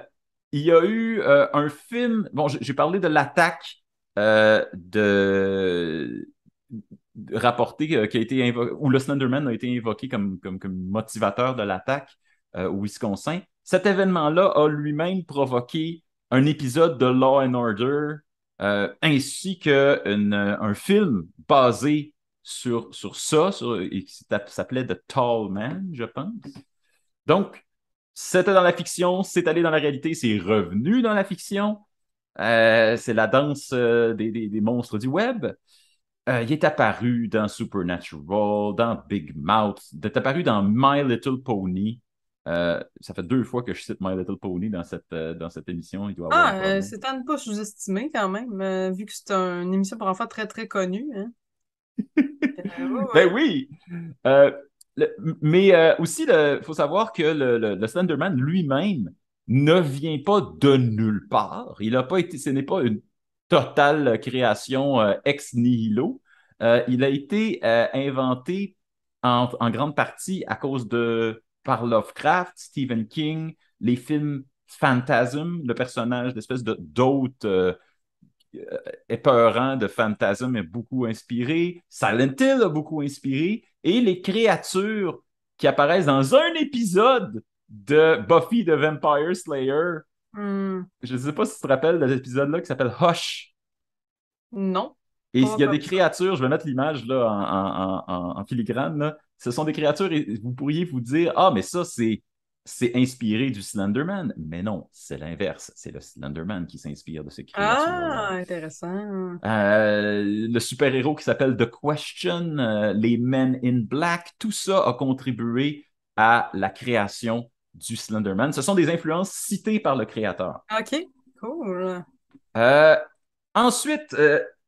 il y a eu un film, bon, j'ai parlé de l'attaque euh, de, rapportée qui a été invoquée, où le Slenderman a été invoqué comme motivateur de l'attaque au Wisconsin. Cet événement-là a lui-même provoqué un épisode de Law and Order ainsi qu'un film basé sur ça, et qui s'appelait The Tall Man, je pense. Donc, c'était dans la fiction, c'est allé dans la réalité, c'est revenu dans la fiction. C'est la danse des monstres du web. Il est apparu dans Supernatural, dans Big Mouth, il est apparu dans My Little Pony. Ça fait 2 fois que je cite My Little Pony dans cette émission, il doit y avoir un Ah, problème. c'est à ne pas sous-estimer quand même, vu que c'est une émission pour enfants très, très connue, hein. Oui, Ben oui. oui! Euh, mais aussi, il faut savoir que le Slenderman lui-même ne vient pas de nulle part. Il a pas été, ce n'est pas une totale création ex nihilo. Il a été inventé en grande partie à cause par Lovecraft, Stephen King, les films Phantasm, le personnage d'espèce d'hôte épeurant de Phantasm a beaucoup inspiré, Silent Hill a beaucoup inspiré, et les créatures qui apparaissent dans un épisode de Buffy the Vampire Slayer. Hmm, Je ne sais pas si tu te rappelles de l'épisode-là qui s'appelle Hush. non, Et il pas y a des comme ça. créatures, je vais mettre l'image là en filigrane, là. Ce sont des créatures et vous pourriez vous dire, ah, mais ça, c'est inspiré du Slenderman. Mais non, c'est l'inverse. C'est le Slenderman qui s'inspire de ces créatures-là. Ah, intéressant. Le super-héros qui s'appelle The Question, les Men in Black, tout ça a contribué à la création du Slenderman. Ce sont des influences citées par le créateur. OK, cool. Euh, Ensuite,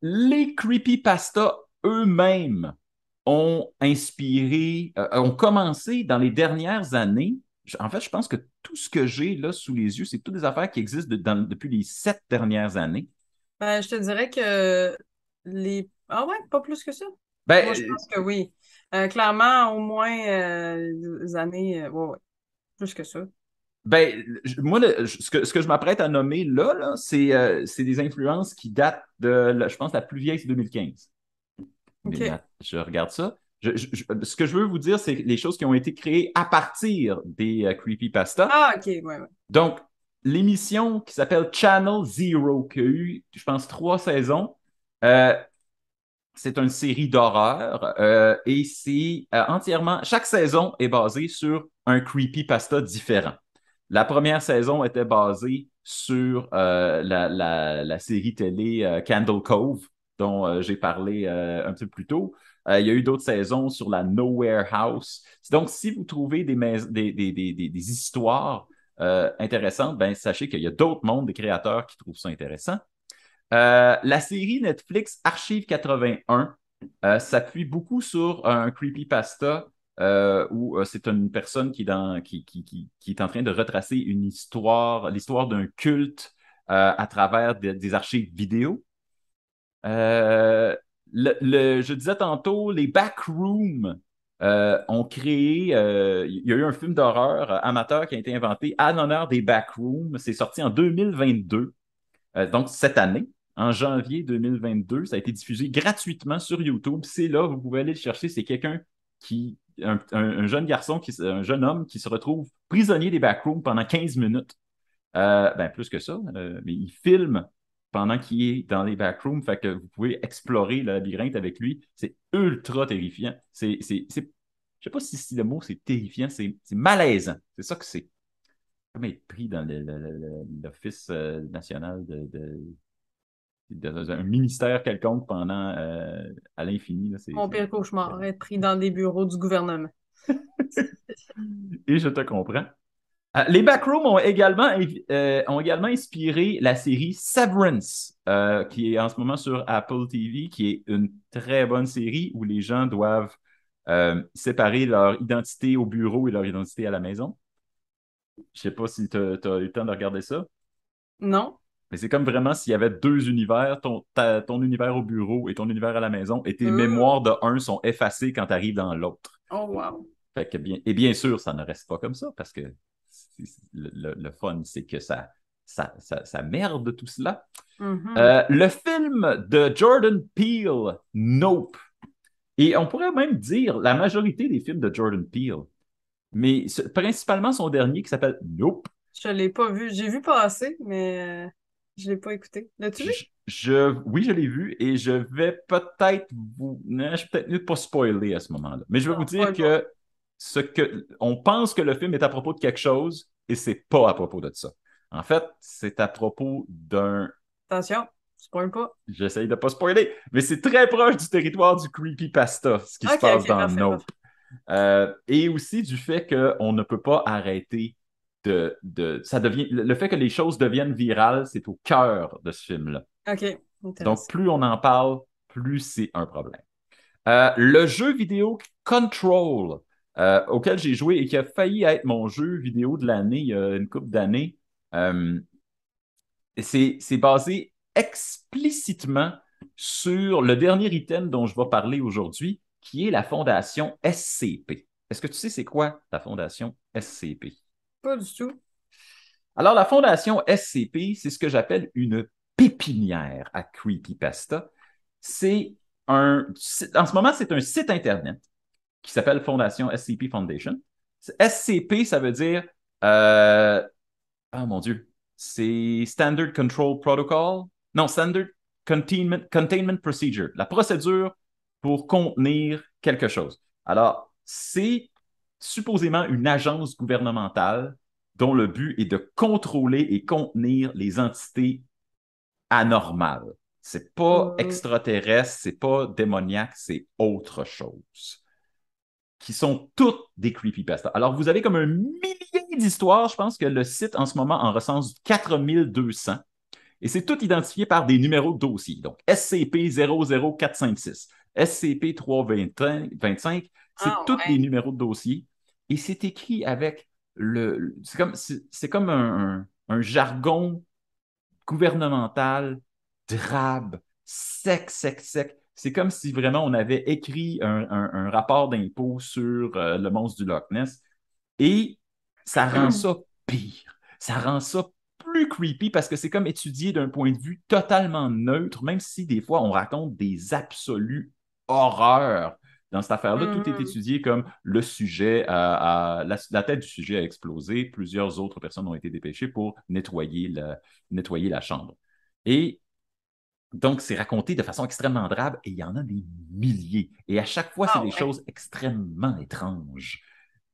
les creepypasta eux-mêmes ont inspiré, ont commencé dans les dernières années. En fait, je pense que tout ce que j'ai là sous les yeux, c'est toutes des affaires qui existent depuis les 7 dernières années. Ben, je te dirais que les... Ah ouais, pas plus que ça. Moi, je Ben, pense que oui. Clairement, au moins des années... ouais, ouais, plus que ça. moi, ce que je m'apprête à nommer là, c'est des influences qui datent de, je pense, la plus vieille, c'est 2015. OK. Je regarde ça. Ce que je veux vous dire, c'est les choses qui ont été créées à partir des creepypasta. Ah, OK, ouais, ouais. Donc, l'émission qui s'appelle Channel Zero, qui a eu, je pense, 3 saisons, euh, c'est une série d'horreur et c'est entièrement. Chaque saison est basée sur un creepypasta différent. La première saison était basée sur la série télé Candle Cove, dont j'ai parlé un petit peu plus tôt. Il y a eu d'autres saisons sur la Nowhere House. Donc, si vous trouvez des histoires intéressantes, ben, sachez qu'il y a d'autres mondes, des créateurs qui trouvent ça intéressant. La série Netflix Archive 81 s'appuie beaucoup sur un creepypasta où c'est une personne qui est en train de retracer une histoire, l'histoire d'un culte à travers des archives vidéo. Euh, je disais tantôt, les Backrooms ont créé, il y a eu un film d'horreur amateur qui a été inventé en l'honneur des Backrooms. C'est sorti en 2022. Donc, cette année, en janvier 2022, ça a été diffusé gratuitement sur YouTube. C'est là, vous pouvez aller le chercher. C'est un jeune garçon, un jeune homme qui se retrouve prisonnier des backrooms pendant 15 minutes. Ben, plus que ça, mais il filme pendant qu'il est dans les backrooms. Fait que vous pouvez explorer le labyrinthe avec lui. C'est ultra terrifiant. Je sais pas si le mot c'est terrifiant, c'est malaisant. C'est ça que c'est comme être pris dans l'Office national d'un ministère quelconque pendant à l'infini. Là, Mon pire cauchemar, être pris dans des bureaux du gouvernement. Et je te comprends. Les Backrooms ont également inspiré la série Severance, qui est en ce moment sur Apple TV, qui est une très bonne série où les gens doivent séparer leur identité au bureau et leur identité à la maison. Je sais pas si tu as eu le temps de regarder ça. Non? Mais c'est comme vraiment s'il y avait deux univers, ton univers au bureau et ton univers à la maison, et tes Euh, mémoires de un sont effacées quand tu arrives dans l'autre. Oh, wow. Fait que et bien sûr, ça ne reste pas comme ça, parce que le fun, c'est que ça merde tout cela. Mhm. Le film de Jordan Peele, Nope. Et on pourrait même dire la majorité des films de Jordan Peele, mais principalement son dernier qui s'appelle Nope. Je l'ai pas vu. J'ai vu passer, mais je l'ai pas écouté. L'as-tu vu? Oui, je l'ai vu et je vais peut-être vous. Non, je vais peut-être mieux de pas spoiler à ce moment-là. Mais je vais vous Non, dire spoil pas. que on pense que le film est à propos de quelque chose et c'est pas à propos de ça. En fait, c'est à propos d'un. Attention, spoil pas. J'essaye de pas spoiler, mais c'est très proche du territoire du creepypasta, ce qui se OK, passe OK, dans parfait, Nope. parfait. Et aussi du fait qu'on ne peut pas arrêter ça devient, le fait que les choses deviennent virales, c'est au cœur de ce film-là. OK, Donc, intéressant. plus on en parle, plus c'est un problème. Le jeu vidéo Control, auquel j'ai joué et qui a failli être mon jeu vidéo de l'année il y a une couple d'années, euh, c'est basé explicitement sur le dernier item dont je vais parler aujourd'hui, qui est la fondation SCP. Est-ce que tu sais c'est quoi la fondation SCP? Pas du tout. Alors, la fondation SCP, c'est ce que j'appelle une pépinière à creepypasta. C'est en ce moment, c'est un site Internet qui s'appelle Fondation SCP Foundation. SCP, ça veut dire, euh, oh mon Dieu, c'est Standard Control Protocol. Non, Standard Containment Procedure, la procédure pour contenir quelque chose. Alors, c'est supposément une agence gouvernementale dont le but est de contrôler et contenir les entités anormales. C'est pas Hmm. extraterrestre, c'est pas démoniaque, c'est autre chose. Qui sont toutes des creepypastas. Alors, vous avez comme un millier d'histoires. Je pense que le site, en ce moment, en recense 4200. Et c'est tout identifié par des numéros de dossier. Donc, SCP-00456, SCP-325, c'est Ah tous des ouais. numéros de dossier. Et c'est écrit avec c'est comme un jargon gouvernemental, drabe, sec, sec, sec. C'est comme si vraiment on avait écrit un rapport d'impôt sur le monstre du Loch Ness et ça rend ça pire. Ça rend ça plus creepy parce que c'est comme étudié d'un point de vue totalement neutre, même si des fois on raconte des absolues horreurs. Dans cette affaire-là, tout est Mhm. étudié comme le sujet, la tête du sujet a explosé, plusieurs autres personnes ont été dépêchées pour nettoyer la chambre. Et donc, c'est raconté de façon extrêmement drabe et il y en a des milliers. Et à chaque fois, c'est Ah des ouais. choses extrêmement étranges,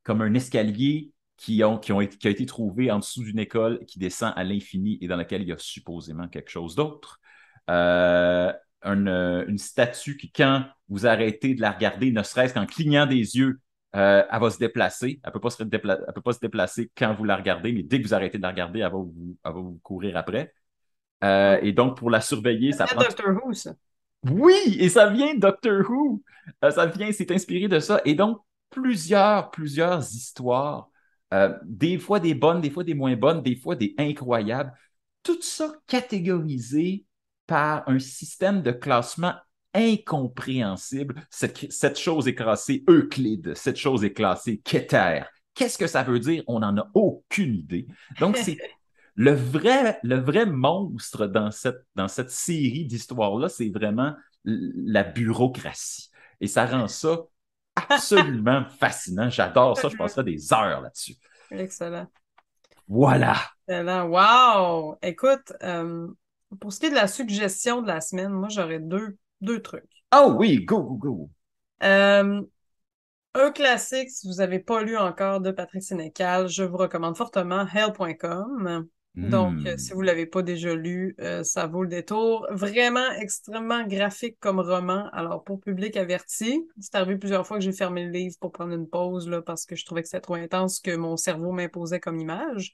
comme un escalier qui a été trouvé en dessous d'une école qui descend à l'infini et dans laquelle il y a supposément quelque chose d'autre. Euh, une statue qui, quand vous arrêtez de la regarder, ne serait-ce qu'en clignant des yeux, elle va se déplacer. Elle ne peut pas se déplacer quand vous la regardez, mais dès que vous arrêtez de la regarder, elle va vous courir après. Hmm. Et donc, pour la surveiller, Ça ça fait prend Doctor Who, ça. oui, et ça vient de Doctor Who. C'est inspiré de ça. Et donc, plusieurs histoires, des fois des bonnes, des fois des moins bonnes, des fois des incroyables. Tout ça catégorisé par un système de classement incompréhensible. Cette chose est classée Euclide, cette chose est classée Keter. Qu'est-ce que ça veut dire? On n'en a aucune idée. Donc, c'est le vrai monstre dans cette série d'histoires-là, c'est vraiment la bureaucratie. Et ça rend ça absolument fascinant. J'adore ça. Je passerai des heures là-dessus. Excellent. Voilà. Excellent. Wow! Écoute, pour ce qui est de la suggestion de la semaine, moi, j'aurais deux trucs. Oh oui, go, go, go. Euh, un classique, si vous n'avez pas lu encore de Patrick Sénécal, je vous recommande fortement Hell.com. Donc, si vous Hmm. ne l'avez pas déjà lu, ça vaut le détour. Vraiment extrêmement graphique comme roman. Alors, pour public averti, c'est arrivé plusieurs fois que j'ai fermé le livre pour prendre une pause là, parce que je trouvais que c'était trop intense que mon cerveau m'imposait comme image.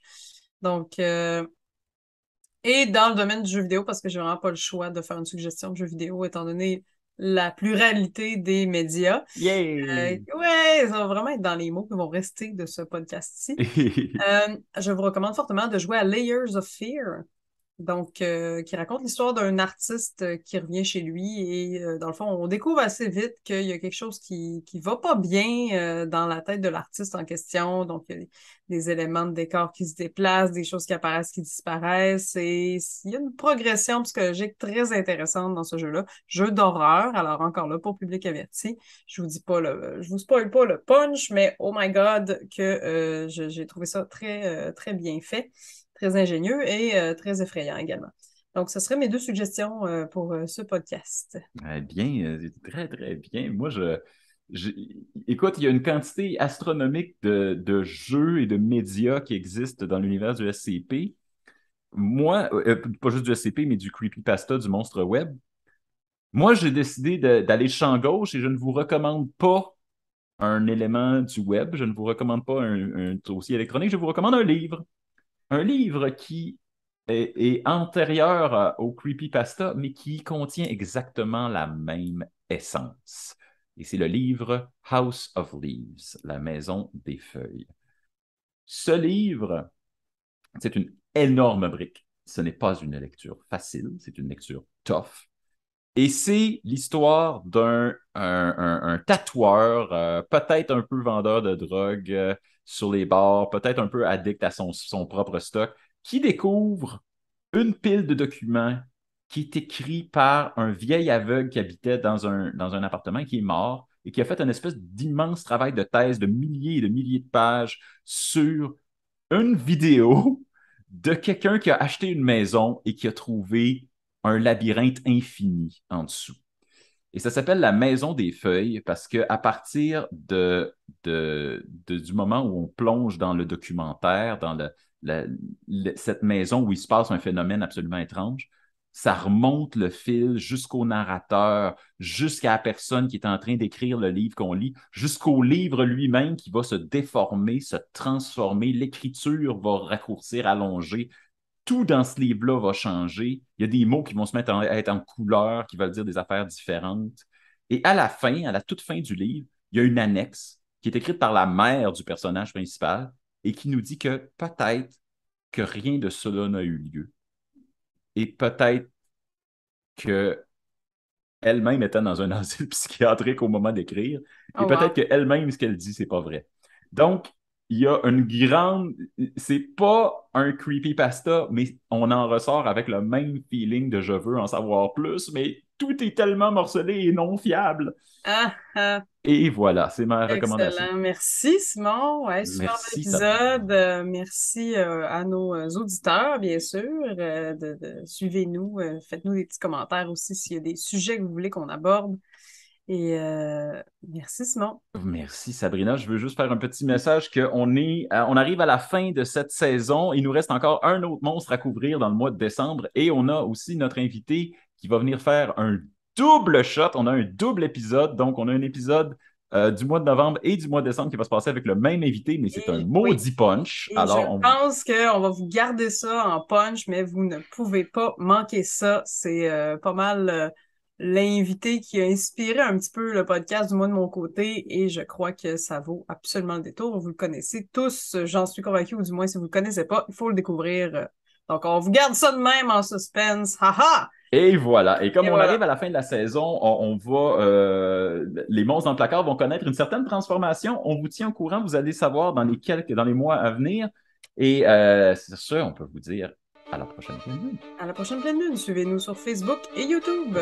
Donc, et dans le domaine du jeu vidéo, parce que j'ai vraiment pas le choix de faire une suggestion de jeu vidéo, étant donné la pluralité des médias. Yay! Ouais, ça va vraiment être dans les mots qui vont rester de ce podcast-ci. Je vous recommande fortement de jouer à Layers of Fear. Donc, qui raconte l'histoire d'un artiste qui revient chez lui et dans le fond, on découvre assez vite qu'il y a quelque chose qui va pas bien dans la tête de l'artiste en question. Donc, il y a des éléments de décor qui se déplacent, des choses qui apparaissent, qui disparaissent. Et il y a une progression psychologique très intéressante dans ce jeu-là. Jeu d'horreur, alors encore là, pour public averti. Je vous spoil pas le punch, mais oh my God, que j'ai trouvé ça très bien fait, très ingénieux et très effrayant également. Donc, ce seraient mes deux suggestions pour ce podcast. Bien, très, très bien. Je- écoute, il y a une quantité astronomique de jeux et de médias qui existent dans l'univers du SCP. Moi, pas juste du SCP, mais du creepypasta, du monstre web. Moi, j'ai décidé d'aller champ gauche et je ne vous recommande pas un élément du web, je ne vous recommande pas un dossier électronique, je vous recommande un livre. Un livre qui est antérieur au creepypasta, mais qui contient exactement la même essence. Et c'est le livre House of Leaves, La Maison des Feuilles. Ce livre, c'est une énorme brique. Ce n'est pas une lecture facile, c'est une lecture tough. Et c'est l'histoire d'un tatoueur, peut-être un peu vendeur de drogue sur les bars, peut-être un peu addict à son propre stock, qui découvre une pile de documents qui est écrit par un vieil aveugle qui habitait dans un appartement qui est mort et qui a fait une espèce d'immense travail de thèse de milliers et de milliers de pages sur une vidéo de quelqu'un qui a acheté une maison et qui a trouvé un labyrinthe infini en dessous. Et ça s'appelle la Maison des Feuilles parce qu'à partir du moment où on plonge dans le documentaire, dans cette maison où il se passe un phénomène absolument étrange, ça remonte le fil jusqu'au narrateur, jusqu'à la personne qui est en train d'écrire le livre qu'on lit, jusqu'au livre lui-même qui va se déformer, se transformer, l'écriture va raccourcir, allonger, tout dans ce livre-là va changer. Il y a des mots qui vont se mettre à être en couleur, qui veulent dire des affaires différentes. Et à la fin, à la toute fin du livre, il y a une annexe qui est écrite par la mère du personnage principal et qui nous dit que peut-être que rien de cela n'a eu lieu. Et peut-être que elle-même était dans un asile psychiatrique au moment d'écrire, et Oh, peut-être wow. qu'elle-même, ce qu'elle dit, c'est pas vrai. Donc, il y a une grande... C'est pas un creepypasta, mais on en ressort avec le même feeling de je veux en savoir plus, mais tout est tellement morcelé et non fiable. Ah, ah. Et voilà, c'est ma recommandation. Excellent. Merci, Simon. Ouais, super bel Merci, Sabrina. épisode. Merci à nos auditeurs, bien sûr. Suivez-nous. Faites-nous des petits commentaires aussi s'il y a des sujets que vous voulez qu'on aborde. Et merci, Simon. Merci Sabrina. Je veux juste faire un petit message on arrive à la fin de cette saison. Il nous reste encore un autre monstre à couvrir dans le mois de décembre et on a aussi notre invité qui va venir faire un double shot. On a un double épisode. Donc, on a un épisode du mois de novembre et du mois de décembre qui va se passer avec le même invité, mais c'est un Oui. maudit punch. Et je Alors, pense qu'on va vous garder ça en punch, mais vous ne pouvez pas manquer ça. C'est pas mal l'invité qui a inspiré un petit peu le podcast, du moins de mon côté, et je crois que ça vaut absolument le détour. Vous le connaissez tous, j'en suis convaincue, ou du moins si vous ne le connaissez pas, il faut le découvrir. Donc on vous garde ça de même en suspense. Haha! et voilà. Et comme Et on arrive voilà. à la fin de la saison, les monstres dans le placard vont connaître une certaine transformation. On vous tient au courant. Vous allez savoir dans les mois à venir. Et c'est sûr, on peut vous dire à la prochaine. À la prochaine pleine lune. Suivez-nous sur Facebook et YouTube.